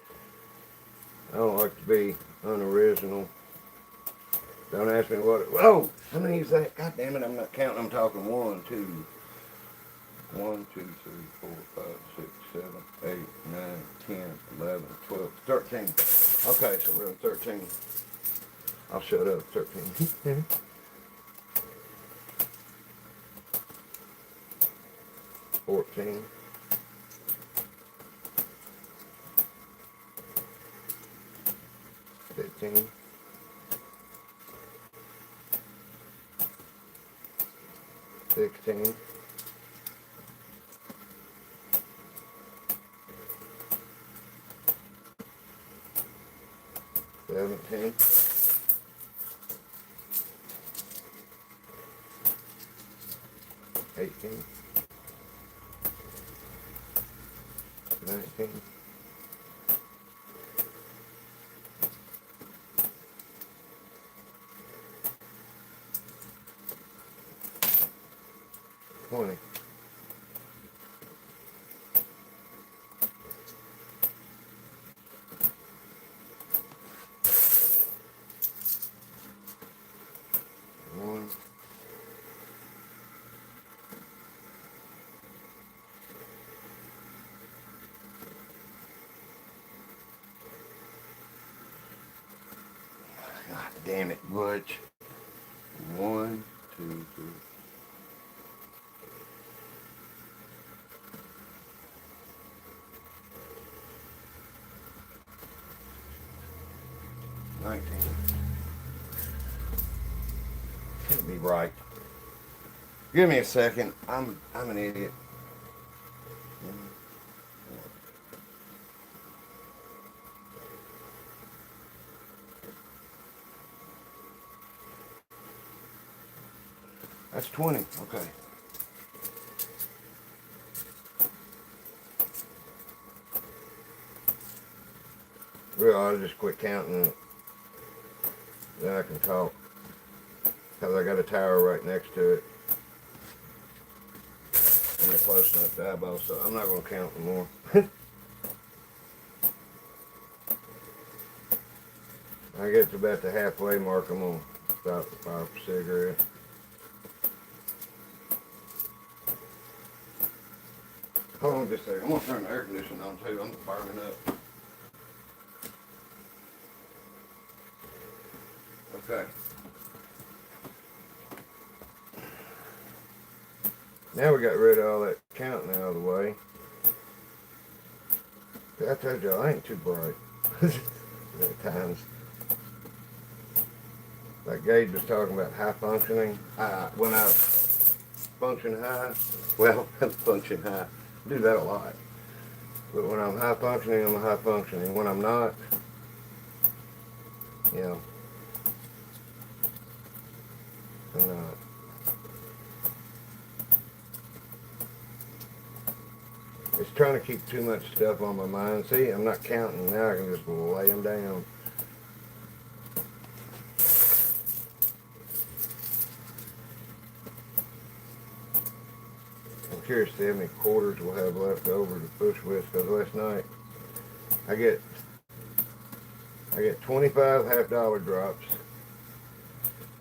I don't like to be unoriginal. Don't ask me what. Whoa! How many is that? God damn it! I'm not counting. I'm talking 1, 2. 1, 2, 3, 4, 5, 6, 7, 8, 9, 10, 11, 12, 13. Okay, so we're on 13. I'll shut up. 13. 14. 15. 16. 17. 18. 19. 20. 1. 'Damn it, Butch. 1, 2, 3. 19. Can't be right. Give me a second. I'm an idiot. That's 20. Okay. Well, I'll just quit counting it. Then I can talk. Because I got a tower right next to it. And they're close enough to eyeball, so I'm not going to count anymore. I get to about the halfway mark, I'm going to stop the fire for a cigarette. Hold on just a second. I'm going to turn the air conditioning on too. I'm burning up. Okay. Now we got rid of all that counting out of the way. I told y'all I ain't too bright. At times. Like Gage was talking about high functioning. When I function high, well, function high. I do that a lot. But when I'm high functioning, I'm high functioning. When I'm not, you know, I'm not. It's trying to keep too much stuff on my mind. See, I'm not counting now. I can just lay them down. I'm curious to see how many quarters we'll have left over to push with. Because last night I get 25 half-dollar drops,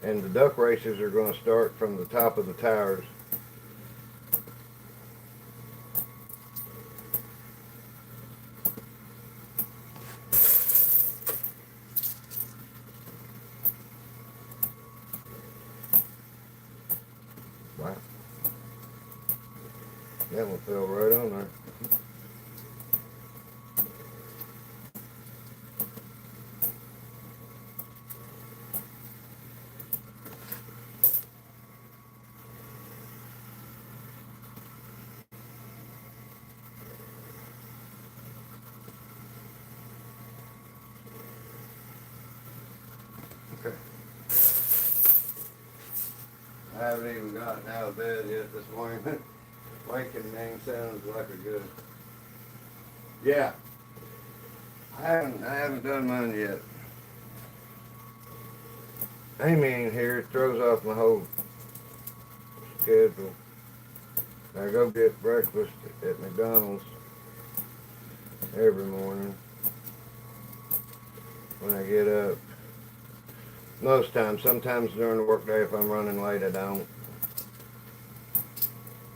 and the duck races are going to start from the top of the towers. Wow. That one fell right on there. Okay. I haven't even gotten out of bed yet this morning. Waking name sounds like a good. Yeah. I haven't done mine yet. Amy in here throws off my whole schedule. I go get breakfast at McDonald's every morning when I get up. Most times, sometimes during the workday, if I'm running late, I don't.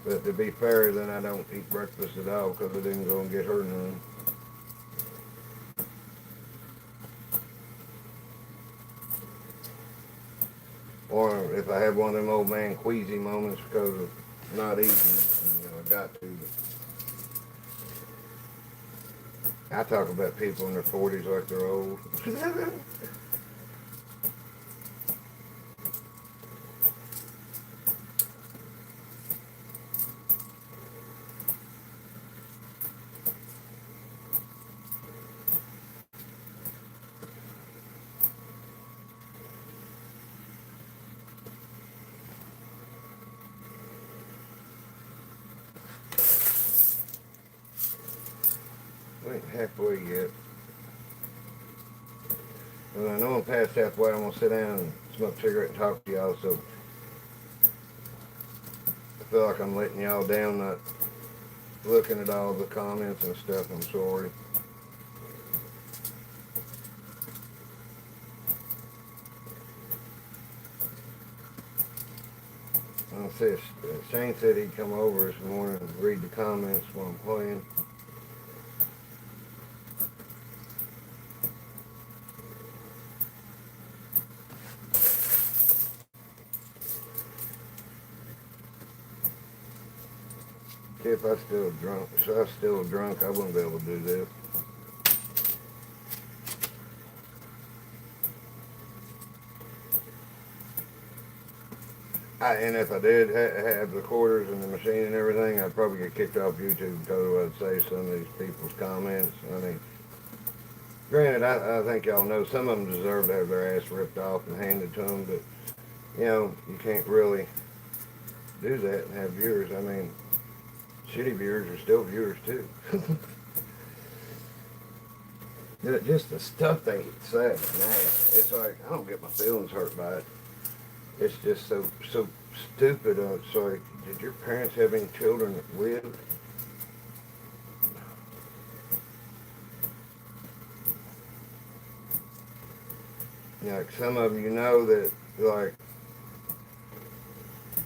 But to be fair, then I don't eat breakfast at all because I didn't go and get her none. Or if I have one of them old man queasy moments because of not eating, I got to. I talk about people in their 40s like they're old. We ain't halfway yet. When I know I'm past halfway, I'm going to sit down and smoke a cigarette and talk to y'all, so I feel like I'm letting y'all down, not looking at all the comments and stuff. I'm sorry. Shane said he'd come over this morning and read the comments while I'm playing. If I still drunk, so I was still drunk, I wouldn't be able to do this. And if I did have the quarters and the machine and everything, I'd probably get kicked off YouTube because of what I'd say some of these people's comments. I mean, granted, I think y'all know some of them deserve to have their ass ripped off and handed to them, but, you know, you can't really do that and have viewers. I mean, shitty viewers are still viewers, too. Just the stuff they say, man, it's like, I don't get my feelings hurt by it. It's just so stupid. It's like, did your parents have any children that lived? You know, like some of them, you know that, like,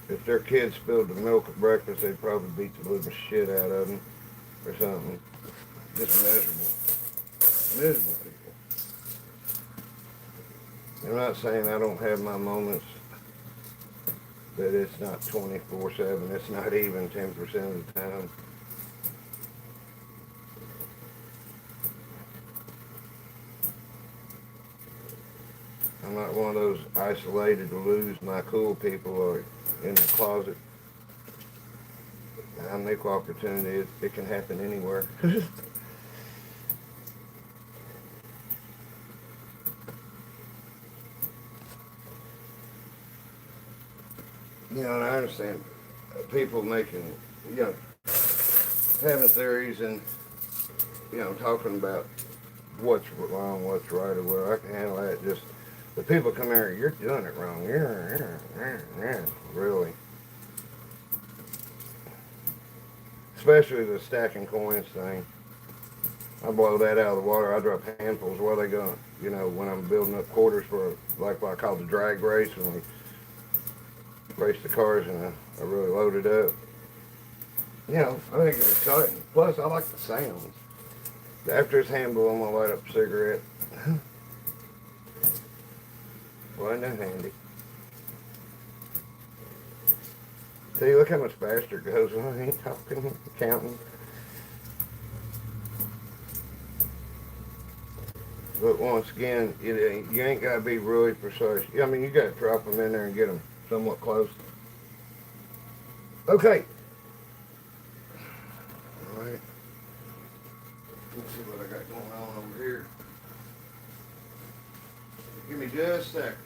if their kids spilled the milk at breakfast, they'd probably beat the living shit out of them or something. Just miserable. Miserable people. I'm not saying I don't have my moments, but it's not 24/7. It's not even 10% of the time. I'm not one of those isolated to lose my cool people or in the closet. I'm equal opportunity. It can happen anywhere. You know, and I understand people making, you know, having theories and, you know, talking about what's wrong, what's right, or whatever. I can handle that. Just the people come here, you're doing it wrong. Really. Especially the stacking coins thing. I blow that out of the water. I drop handfuls. Where they going? You know, when I'm building up quarters for like what I call the drag race, when we race the cars and I really load it up. You know, I think it's exciting. Plus, I like the sounds. After it's handle, I'm gonna light up a cigarette. Well, no handy. See, look how much faster it goes when I ain't talking, counting. But once again, you ain't got to be really precise. I mean, you got to drop them in there and get them somewhat close. Okay. All right. Let's see what I got going on over here. Give me just a second.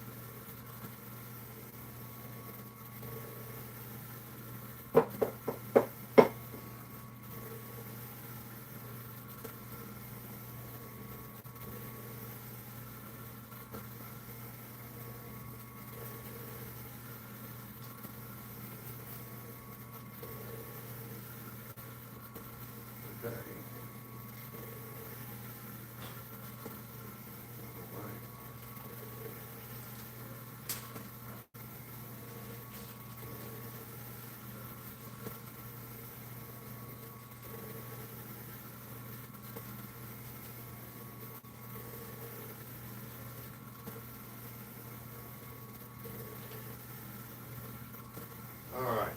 Alright.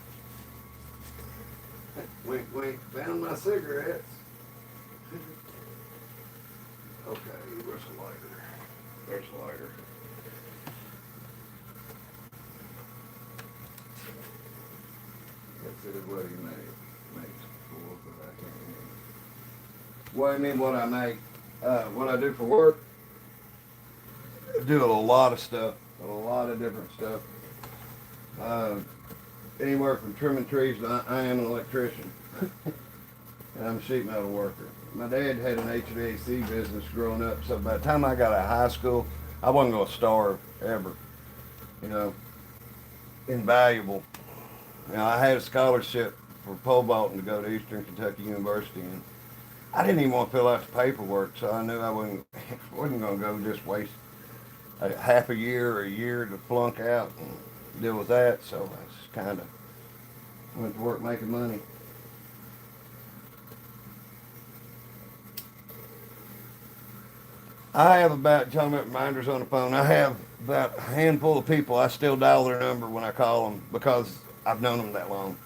Wink, wink. Found my cigarettes. Okay, where's the lighter? There's the lighter. That's it, what he makes for, but I can't remember. What I mean, what I make, what I do for work, I do a lot of stuff, a lot of different stuff. Anywhere from trimming trees to I am an electrician. And I'm a sheet metal worker. My dad had an HVAC business growing up, so by the time I got out of high school, I wasn't going to starve ever. You know, invaluable. You know, I had a scholarship for pole vaulting to go to Eastern Kentucky University, and I didn't even want to fill out the paperwork, so I knew I wasn't going to go just waste half a year or a year to flunk out and deal with that, so I just kind of went to work making money. I have about, telling me reminders on the phone, I have about a handful of people, I still dial their number when I call them because I've known them that long.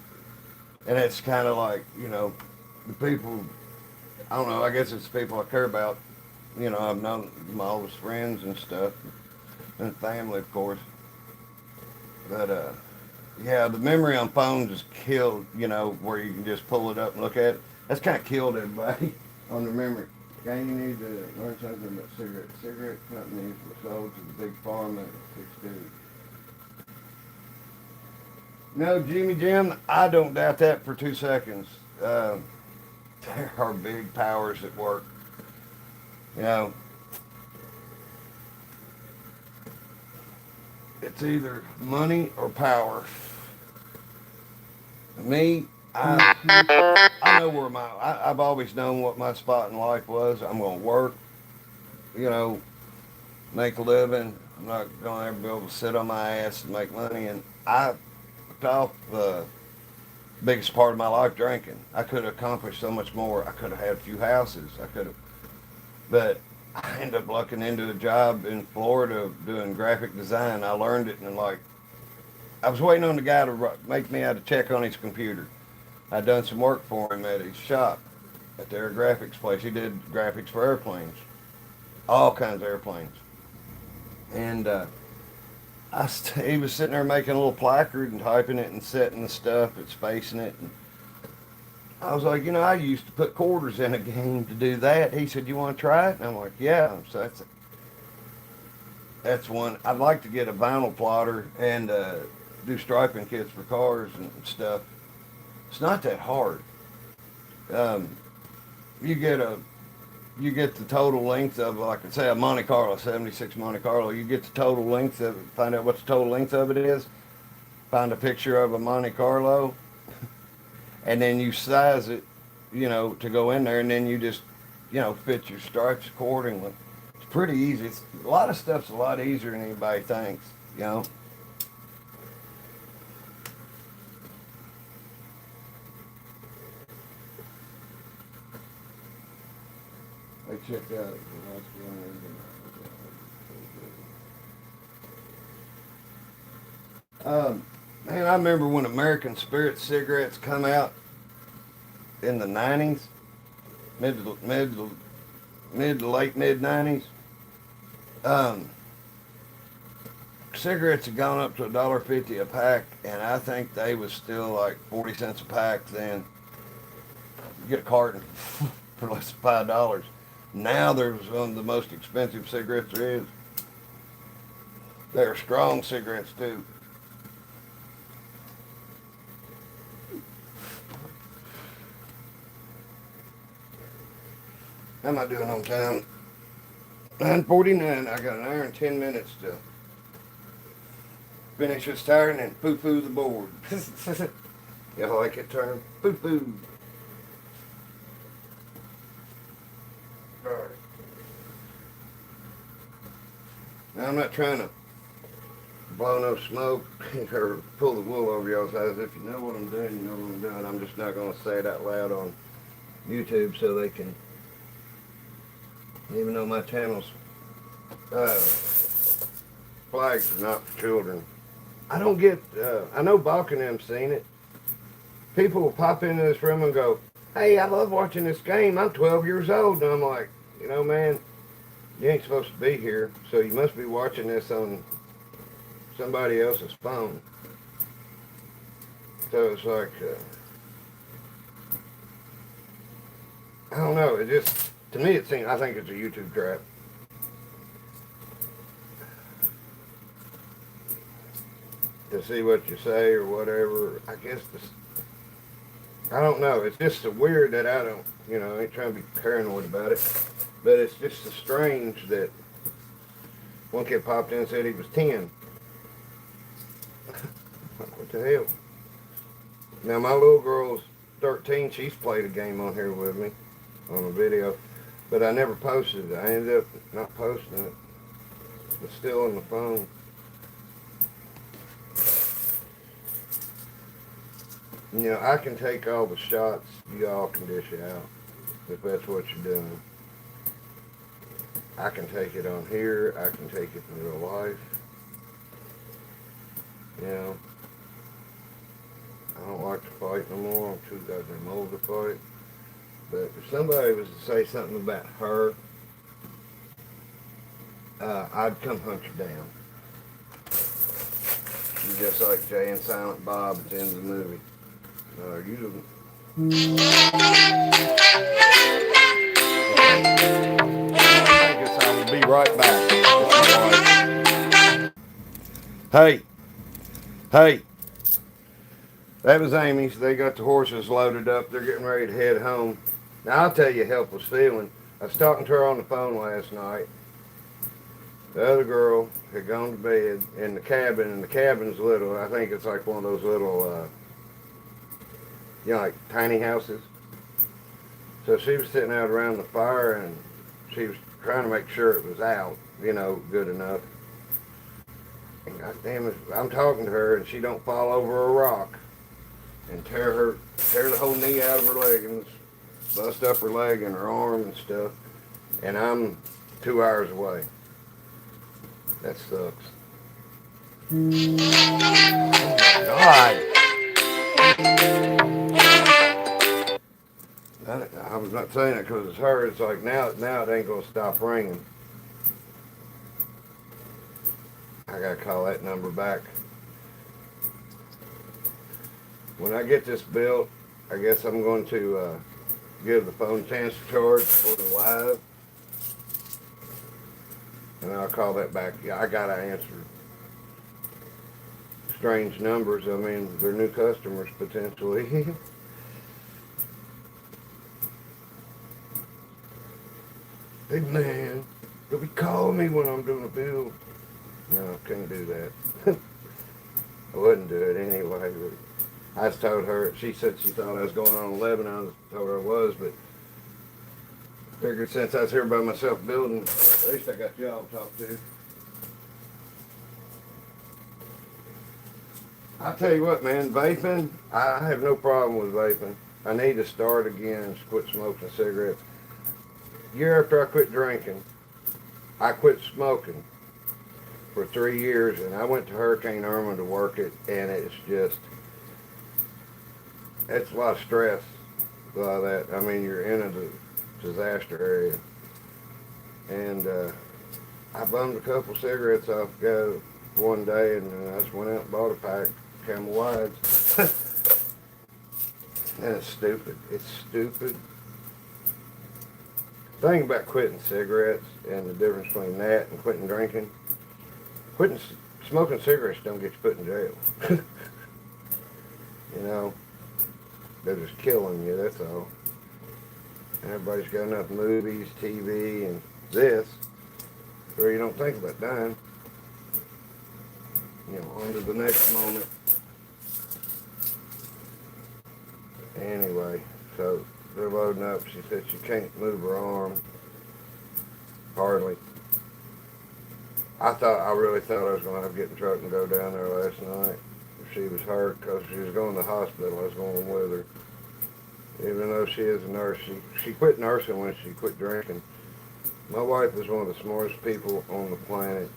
And it's kind of like, you know, the people, I don't know, I guess it's the people I care about. You know, I've known my oldest friends and stuff, and family, of course. But, Yeah, the memory on phones is killed, you know, where you can just pull it up and look at it. That's kind of killed everybody on the memory. Okay, you need to learn something about cigarettes. Cigarette companies were sold to the big pharma at 16. No, Jimmy Jim, I don't doubt that for 2 seconds. There are big powers at work. You know, it's either money or power. Me, I know where I've always known what my spot in life was. I'm going to work, you know, make a living. I'm not going to ever be able to sit on my ass and make money. And I took off the biggest part of my life drinking. I could have accomplished so much more. I could have had a few houses. I could have, but I ended up looking into a job in Florida doing graphic design. I learned it and like, I was waiting on the guy to make me out a check on his computer. I'd done some work for him at his shop at their graphics place. He did graphics for airplanes, all kinds of airplanes. And he was sitting there making a little placard and typing it and setting the stuff, and spacing it. And I was like, you know, I used to put quarters in a game to do that. He said, you want to try it? And I'm like, yeah. So that's one. I'd like to get a vinyl plotter and do striping kits for cars and stuff. It's not that hard. Um, you get the total length of, like I say, a Monte Carlo, 76 Monte Carlo. You get the total length of it, find out what the total length of it is, find a picture of a Monte Carlo, and then you size it, you know, to go in there, and then you just, you know, fit your stripes accordingly. It's pretty easy. A lot of stuff's a lot easier than anybody thinks, you know. I checked out the last one. Man, I remember when American Spirit cigarettes come out in the 90s, mid to late mid 90s. Um, Cigarettes had gone up to $1.50 a pack, and I think they was still like 40 cents a pack then. You get a carton for less than $5. Now they're some of the most expensive cigarettes there is. They're strong cigarettes too. How am I doing on time? 9:49. I got an hour and 10 minutes to finish this tire and then poo-poo the board. Y'all like that term? Poo-poo. Alright. Now I'm not trying to blow no smoke or pull the wool over y'all's eyes. If you know what I'm doing, you know what I'm doing. I'm just not going to say it out loud on YouTube so they can, even though my channel's flags are not for children. I don't get, I know Balk and them seen it. People will pop into this room and go, hey, I love watching this game. I'm 12 years old. And I'm like, you know, man, you ain't supposed to be here. So you must be watching this on somebody else's phone. So it's like, I don't know. It just, to me, it seems, I think it's a YouTube trap. To see what you say or whatever. I guess this, I don't know. It's just so weird that I don't, you know, I ain't trying to be paranoid about it. But it's just so strange that one kid popped in and said he was 10. What the hell? Now my little girl's 13. She's played a game on here with me on a video. But I never posted it. I ended up not posting it. It's still on the phone. You know, I can take all the shots you all can dish out, if that's what you're doing. I can take it on here, I can take it in real life. You know, I don't like to fight no more, I'm too goddamn old to fight. But if somebody was to say something about her, I'd come hunt you down. You're just like Jay and Silent Bob at the end of the movie. No, you I guess I will be right back. Hey, hey, that was Amy's. They got the horses loaded up. They're getting ready to head home. Now, I'll tell you a helpless feeling. I was talking to her on the phone last night. The other girl had gone to bed in the cabin, and the cabin's little. I think it's like one of those little, like tiny houses. So she was sitting out around the fire, and she was trying to make sure it was out, good enough. And God damn it, I'm talking to her, and she don't fall over a rock and tear the whole knee out of her leggings, bust up her leg and her arm and stuff. And I'm 2 hours away. That sucks. Oh my God. I was not saying it because it's her. It's like now it ain't gonna stop ringing. I gotta call that number back. When I get this built, I guess I'm going to give the phone transfer charge for the live. And I'll call that back. Yeah, I gotta answer. Strange numbers. I mean, they're new customers potentially. Hey man, you'll be calling me when I'm doing a build. No, couldn't do that. I wouldn't do it anyway. But I just told her. She said she thought I was going on 11. I told her I was, but figured since I was here by myself building, at least I got y'all to talk to. I'll tell you what, man, vaping, I have no problem with vaping. I need to start again and quit smoking cigarettes. Year after I quit drinking, I quit smoking for 3 years, and I went to Hurricane Irma to work it, and it's a lot of stress, a lot of that. I mean, you're in a disaster area. And I bummed a couple cigarettes off the guy one day, and I just went out and bought a pack, Camel Wides. And it's stupid. It's stupid. The thing about quitting cigarettes and the difference between that and quitting drinking, smoking cigarettes don't get you put in jail. They're just killing you, that's all. And everybody's got enough movies, TV, and this, where you don't think about dying. On to the next moment. Anyway, so they're loading up. She said she can't move her arm. Hardly. I really thought I was going to have to get in the truck and go down there last night. If she was hurt, because she was going to the hospital, I was going with her. Even though she is a nurse, she quit nursing when she quit drinking. My wife is one of the smartest people on the planet.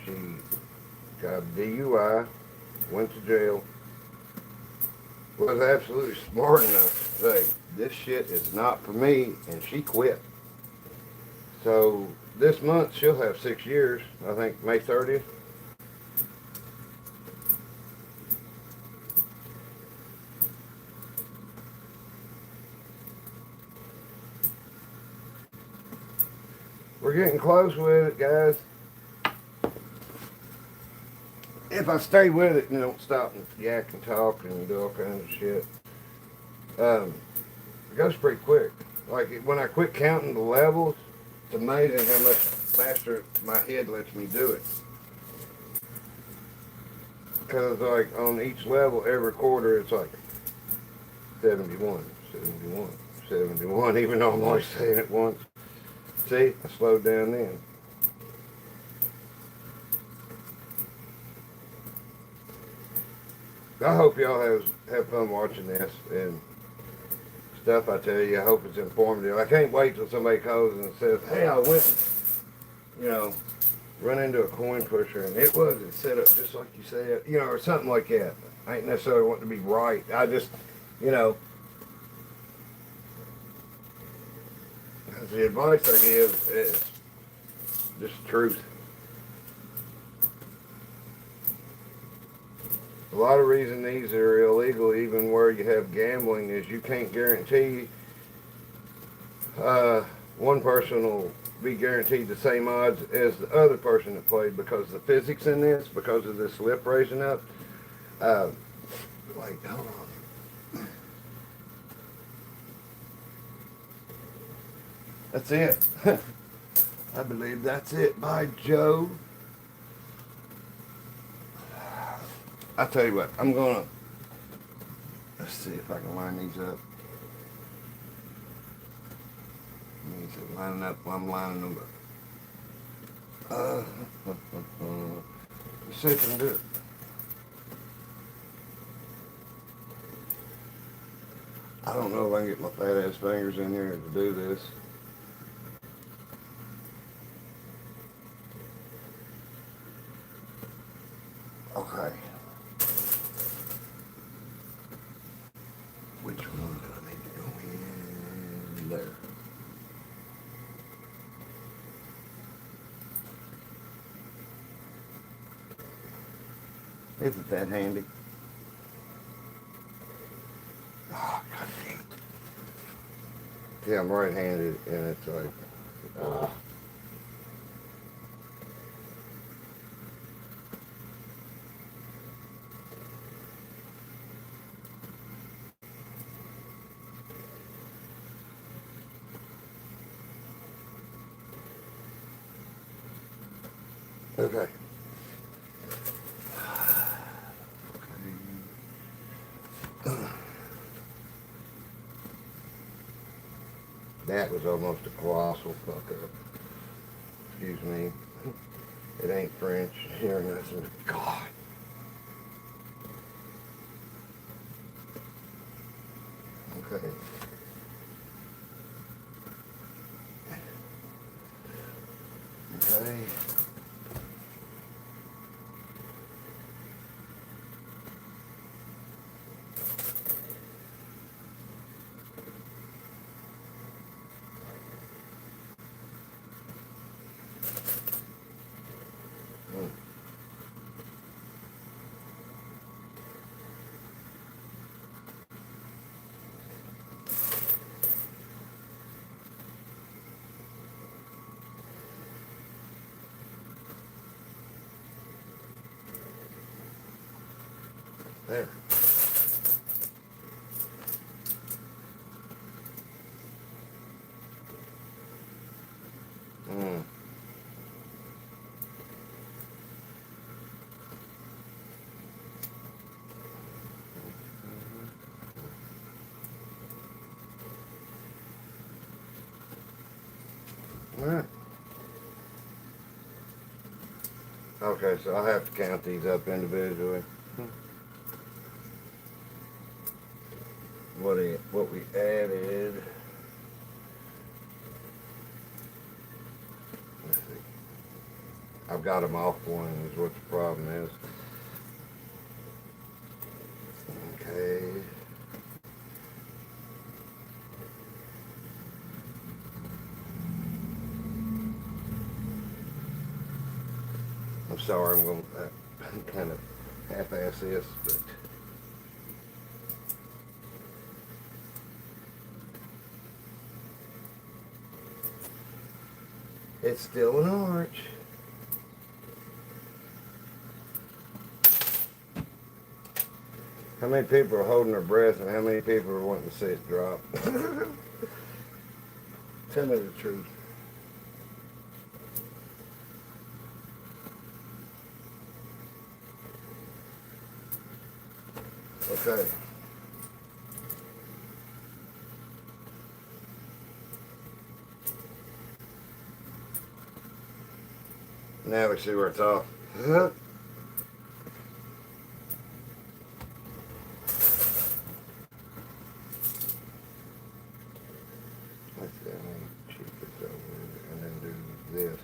She got a DUI, went to jail, was absolutely smart enough to say, this shit is not for me, and she quit. So this month she'll have 6 years, I think May 30th. We're getting close with it, guys. If I stay with it and don't stop and yak and talk and do all kinds of shit, it goes pretty quick. Like when I quit counting the levels, it's amazing how much faster my head lets me do it. Because like on each level, every quarter, it's like 71, 71, 71, even though I'm only saying it once. See, I slowed down then. I hope y'all have fun watching this and stuff I tell you. I hope it's informative. I can't wait till somebody calls and says, hey, I went, run into a coin pusher and it wasn't set up just like you said, or something like that. I ain't necessarily wanting to be right. I just, the advice I give is just truth. A lot of reason these are illegal, even where you have gambling, is you can't guarantee one person will be guaranteed the same odds as the other person that played, because the physics in this, because of the slip raising up. Wait, hold on. That's it. I believe that's it. By Joe. I tell you what, let's see if I can line these up. These are lining up while I'm lining them up. Let's see if I can do it. I don't know if I can get my fat ass fingers in here to do this. Okay. Which one do I need to go in? There. Isn't that handy? Oh, God damn it. Yeah, I'm right-handed, and it's like, okay. That was almost a colossal fuck up. Excuse me. It ain't French here, nothing. God. Okay. Okay. There. Alright. Okay, so I have to count these up individually. What we added. Let's see. I've got them off one is what the problem is. Okay. I'm sorry, I'm going to kind of half-ass this, but it's still an arch. How many people are holding their breath and how many people are wanting to see it drop? Tell me the truth. Okay. Now we see where it's off. Let's see, I'm going to cheat this over and then do this.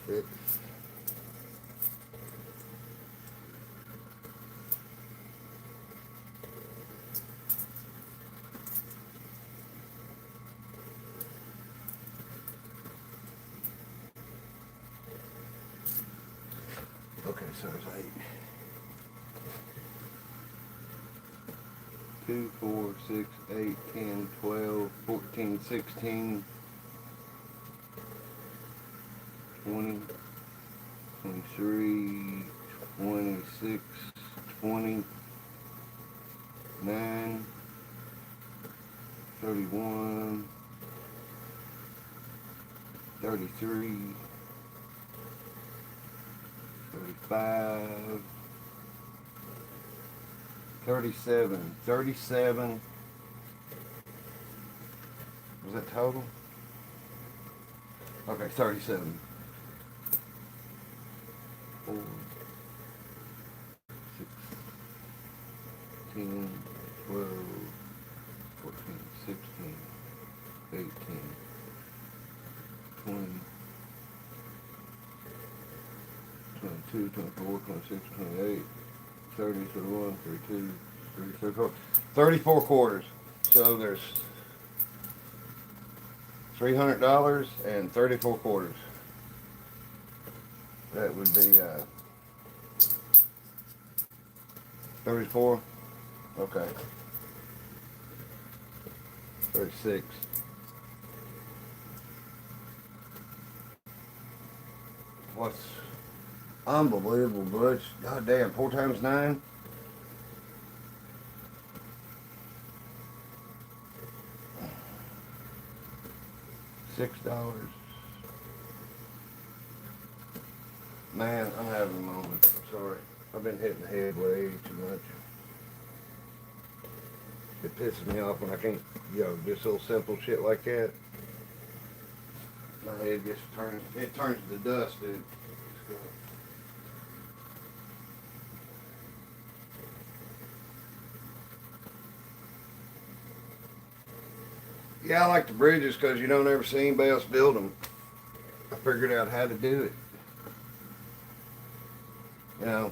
Six. So it's 8. 2, 4, 6, 8, 10, 12, 14, 16, 20, 23, 26, 20, 9, 31, 33, 35, 37. Was that total? Okay, 37. 4, 6, 10, 12, 14, 16, 18, 20, 22, 24, 26, 28, 30, 31, 32, 34. 34 quarters. So there's $300 and 34 quarters. That would be 34. Okay. 36. What's unbelievable, Butch? God damn, 4 times 9? $6. Man, I'm having a moment. Sorry. I've been hitting the head way too much. It pisses me off when I can't, just little simple shit like that. My head gets it turns to dust, dude. Yeah, I like the bridges because you don't ever see anybody else build them. I figured out how to do it. You know.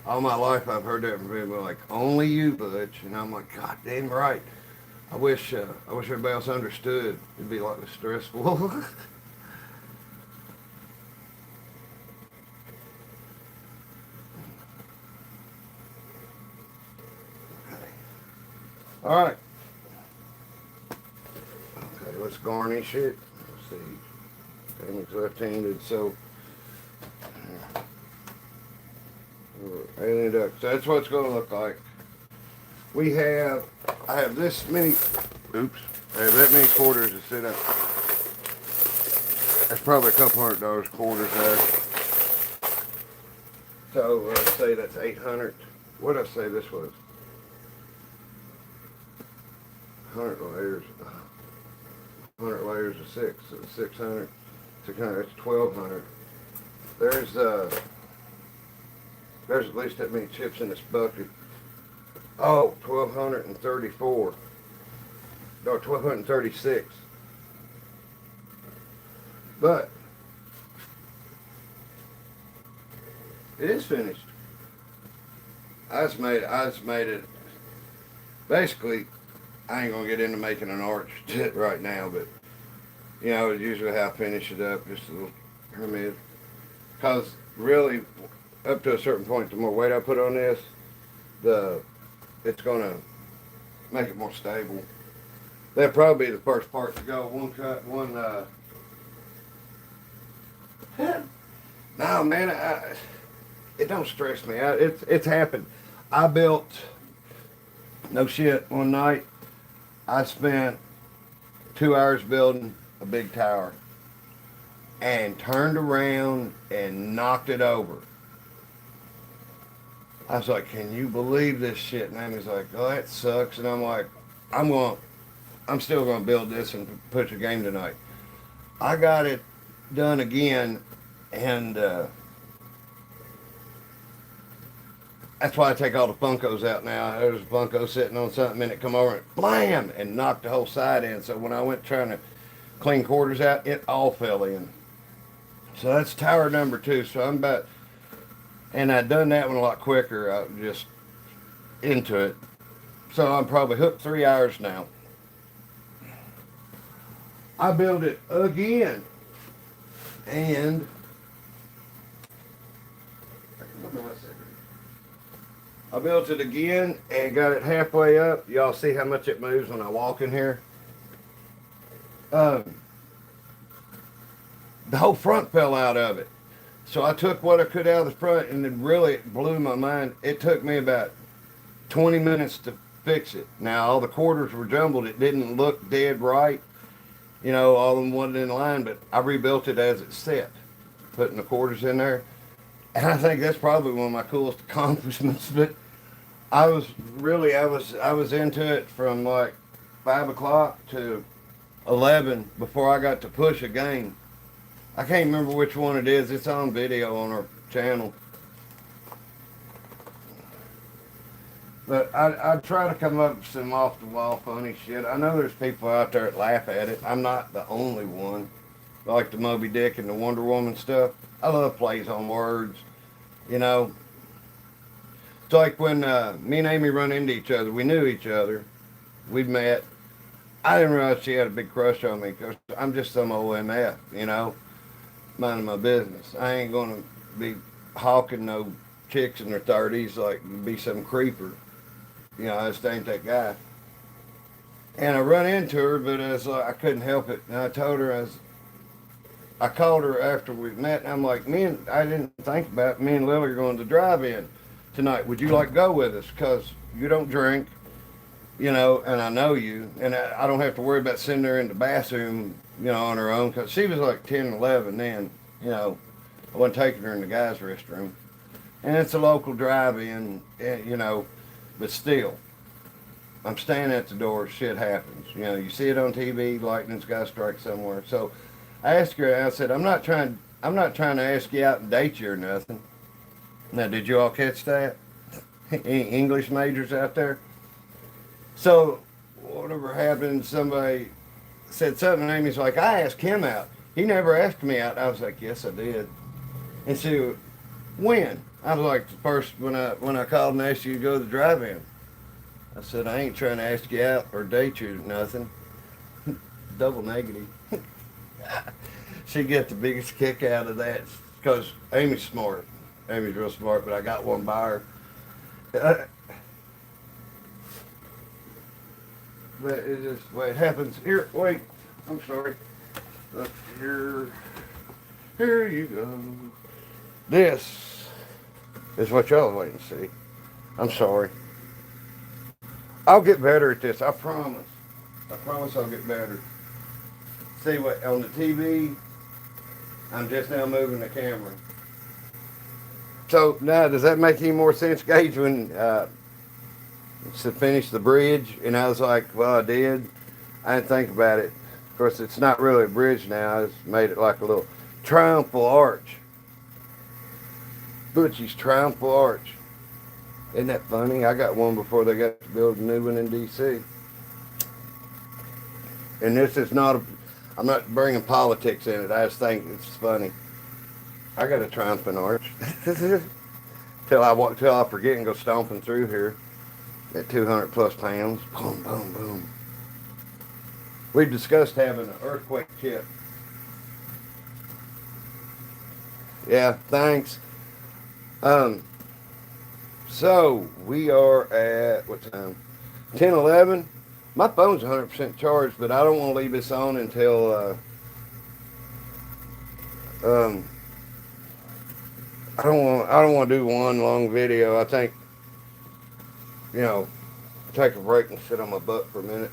All my life I've heard that from people like, only you, Butch. And I'm like, God damn right. I wish everybody else understood. It'd be a lot less stressful. All right. Okay, let's garnish it. Let's see. Tammy's left-handed, so alien duck. So that's what it's going to look like. I have this many. Oops. I have that many quarters to sit up. That's probably a couple $100 quarters there. So let's say that's 800. What did I say this was? 100 layers. 100 layers of 6. So 600. 600. That's 1,200. There's at least that many chips in this bucket. Oh, 1,234. No, 1,236. But it is finished. I just made it. Basically, I ain't gonna get into making an arch right now, but it's usually how I finish it up, just a little pyramid. Cause really, up to a certain point, the more weight I put on this, it's gonna make it more stable. That'll probably be the first part to go. One cut, one. No, man, it don't stress me out. It's happened. I built, no shit, one night. I spent 2 hours building a big tower and turned around and knocked it over. I was like, can you believe this shit? And Amy's like, oh, that sucks. And I'm like, I'm still gonna build this and put your game tonight. I got it done again, and that's why I take all the Funkos out now. There's a Funko sitting on something, and it come over and blam, and knocked the whole side in. So when I went trying to clean quarters out, it all fell in. So that's tower number 2. So I'm about, and I'd done that one a lot quicker. I was just into it. So I'm probably hooked 3 hours now. I built it again. And I built it again and got it halfway up. Y'all see how much it moves when I walk in here? The whole front fell out of it. So I took what I could out of the front, and it really blew my mind. It took me about 20 minutes to fix it. Now, all the quarters were jumbled. It didn't look dead right. You know, all of them wasn't in line, but I rebuilt it as it set, putting the quarters in there. And I think that's probably one of my coolest accomplishments. But I was into it from like 5 o'clock to 11 before I got to push a game. I can't remember which one it is. It's on video on our channel. But I try to come up with some off-the-wall funny shit. I know there's people out there that laugh at it. I'm not the only one. Like the Moby Dick and the Wonder Woman stuff. I love plays on words. You know. It's like when me and Amy run into each other. We knew each other. We'd met. I didn't realize she had a big crush on me because I'm just some old MF, you know. Minding my business. I ain't going to be hawking no chicks in their 30s like be some creeper. You know, I just ain't that guy. And I run into her, but it's like I couldn't help it. And I told her, I called her after we met, and I'm like, I didn't think about it. Me and Lily are going to drive-in tonight. Would you like to go with us? Because you don't drink, you know, and I know you. And I don't have to worry about sending her in the bathroom, you know, on her own. Because she was like 10, 11 then, you know. I wasn't taking her in the guys' restroom. And it's a local drive-in, you know. But still, I'm standing at the door, shit happens. You know, you see it on TV, lightning's got to strike somewhere. So I asked her, I said, I'm not trying to ask you out and date you or nothing. Now, did you all catch that? Any English majors out there? So, whatever happened, somebody said something, and Amy's like, I asked him out. He never asked me out. I was like, yes, I did. And she said, when? I was like, first when I called and asked you to go to the drive-in. I said, I ain't trying to ask you out or date you or nothing. Double negative. She get the biggest kick out of that because Amy's smart. Amy's real smart, but I got one by her. But it just, well, it happens. Here, wait, I'm sorry. Look, here you go. This is what y'all waiting to see. I'm sorry. I'll get better at this. I promise. I promise I'll get better. See what on the TV? I'm just now moving the camera. So now, does that make any more sense, Gage? When to finish the bridge, and I was like, well, I did. I didn't think about it. Of course, it's not really a bridge now. I just made it like a little triumphal arch. Butch's triumphal arch. Isn't that funny? I got one before they got to build a new one in D.C. And this is not I'm not bringing politics in it. I just think it's funny. I got a triumphant arch. till I forget and go stomping through here at 200 plus pounds. Boom, boom, boom. We've discussed having an earthquake tip. Yeah, thanks. So we are at what time? 10:11. My phone's 100% charged, but I don't want to leave this on until I don't want to do one long video. I think, you know, take a break and sit on my butt for a minute.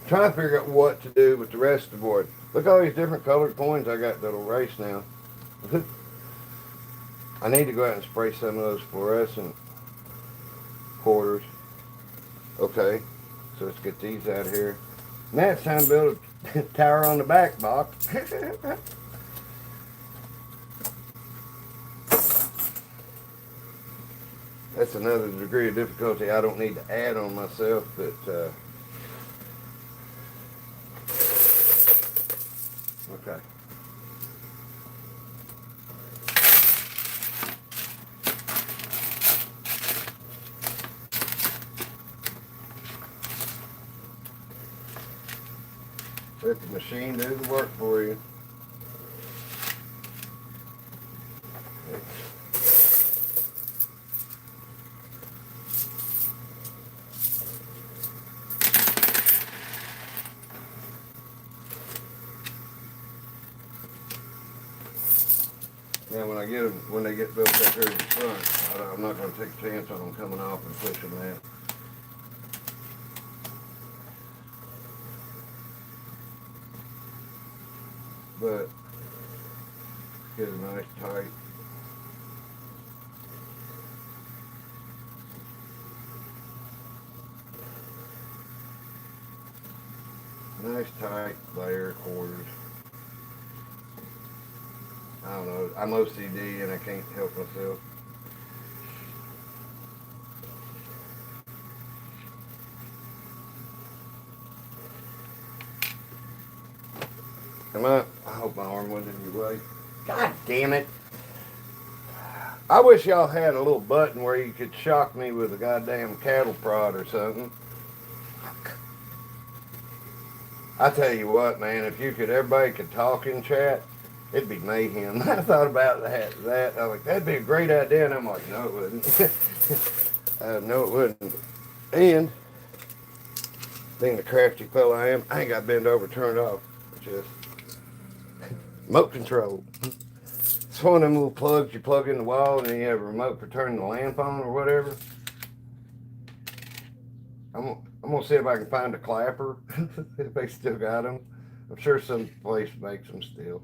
I'm trying to figure out what to do with the rest of the board. Look at all these different colored coins I got that'll race now. I need to go out and spray some of those fluorescent quarters. Okay, so let's get these out of here. Now it's time to build a tower on the back box. That's another degree of difficulty I don't need to add on myself, but okay. Let the machine do the work for you. Now, when they get built up here in the front, I'm not going to take a chance on them coming off and pushing that. But get a nice tight. Nice tight layer of quarters. I don't know. I'm OCD and I can't help myself. I hope my arm wasn't in your way. God damn it. I wish y'all had a little button where you could shock me with a goddamn cattle prod or something. I tell you what, man, if everybody could talk in chat, it'd be mayhem. I thought about that. I was like, that'd be a great idea. And I'm like, no, it wouldn't. No, it wouldn't. And, being the crafty fellow I am, I ain't got to bend over, turn it off. Just remote control. It's one of them little plugs you plug in the wall and then you have a remote for turning the lamp on or whatever. I'm going to see if I can find a clapper, if they still got them. I'm sure some place makes them still.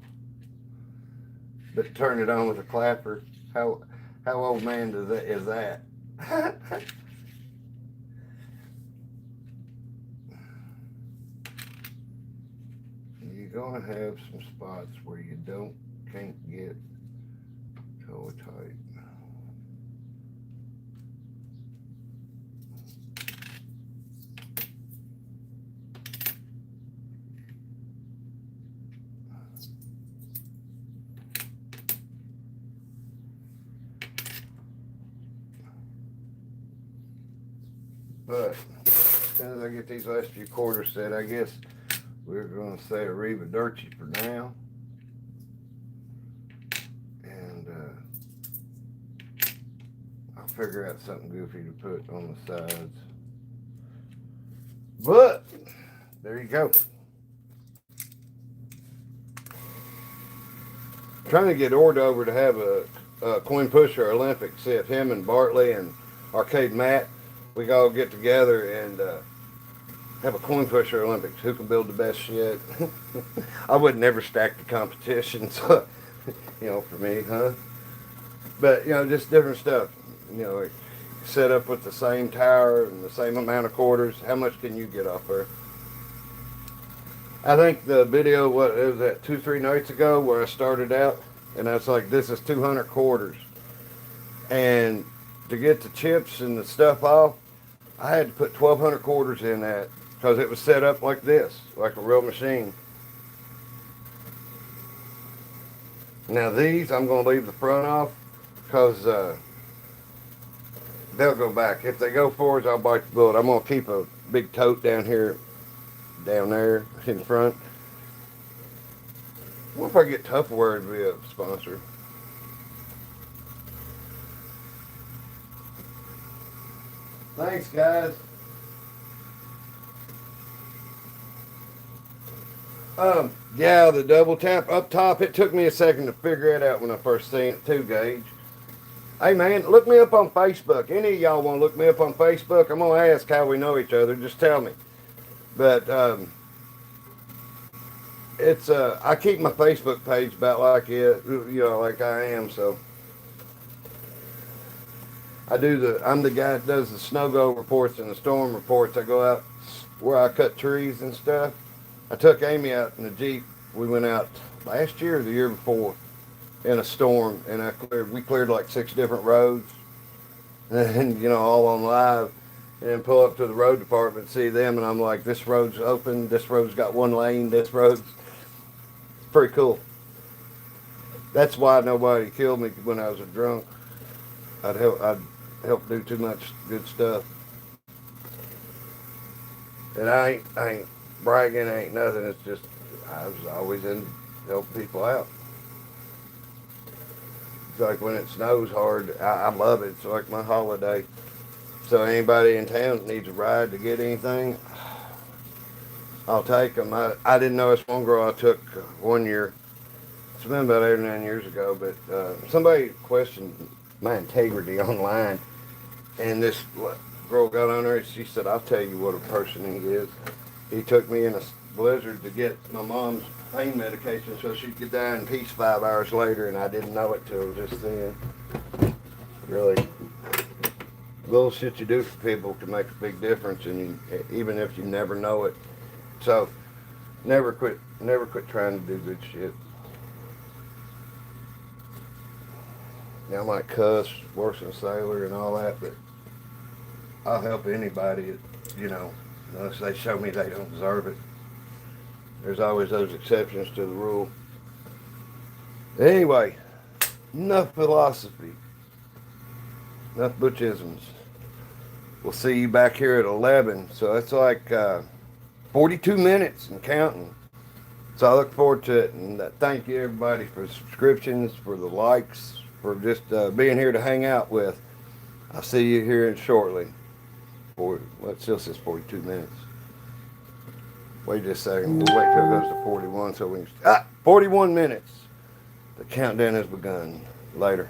But turn it on with a clapper, how old man is that? You're going to have some spots where you can't get toe tight. But as soon as I get these last few quarters set, I guess we're going to say arrivederci for now. And I'll figure out something goofy to put on the sides. But there you go. Trying to get Ord over to have a Coinpushing Olympic. See if him and Bartley and Arcade Matt, we all get together and have a Coinpushing Olympics. Who can build the best shit? I would never stack the competition, so, for me, huh? But, just different stuff. Like set up with the same tower and the same amount of quarters. How much can you get off there? I think the video, what was that, 2-3 nights ago, where I started out, and I was like, this is 200 quarters. And to get the chips and the stuff off, I had to put 1,200 quarters in that because it was set up like this, like a real machine. Now these, I'm going to leave the front off because they'll go back. If they go forwards, I'll bite the bullet. I'm going to keep a big tote down there in front. What if I get Tupperware to be a sponsor? Thanks, guys. Yeah, the double tap up top, it took me a second to figure it out when I first seen it, 2-gauge. Hey, man, look me up on Facebook. Any of y'all want to look me up on Facebook? I'm going to ask how we know each other. Just tell me. But, it's, I keep my Facebook page about like it, like I am, so. I'm the guy that does the snow go reports and the storm reports. I go out where I cut trees and stuff. I took Amy out in the Jeep. We went out last year or the year before in a storm, and we cleared like 6 different roads, and all on live, and then pull up to the road department, see them, and I'm like, this road's open, this road's got 1 lane, this road's pretty cool. That's why nobody killed me when I was a drunk. I'd help do too much good stuff. And I ain't bragging, ain't nothing. It's just I was always in to help people out. It's like when it snows hard, I love it. It's like my holiday. So anybody in town needs a ride to get anything, I'll take them. I didn't know this one girl I took one year. It's been about 8 or 9 years ago, but somebody questioned my integrity online, and this girl got on there and she said, "I'll tell you what a person he is. He took me in a blizzard to get my mom's pain medication so she could die in peace 5 hours later, and I didn't know it till just then." Really, little shit you do for people can make a big difference, and even if you never know it. So, never quit trying to do good shit. Now, I might cuss, worse than a sailor and all that, but I'll help anybody, unless they show me they don't deserve it. There's always those exceptions to the rule. Anyway, enough philosophy. Enough Butchisms. We'll see you back here at 11. So that's like 42 minutes and counting. So I look forward to it. And thank you, everybody, for the subscriptions, for the likes, for just being here to hang out with. I'll see you here shortly. It still says 42 minutes. Wait just a second. We'll wait till it goes to 41 so we can... 41 minutes. The countdown has begun. Later.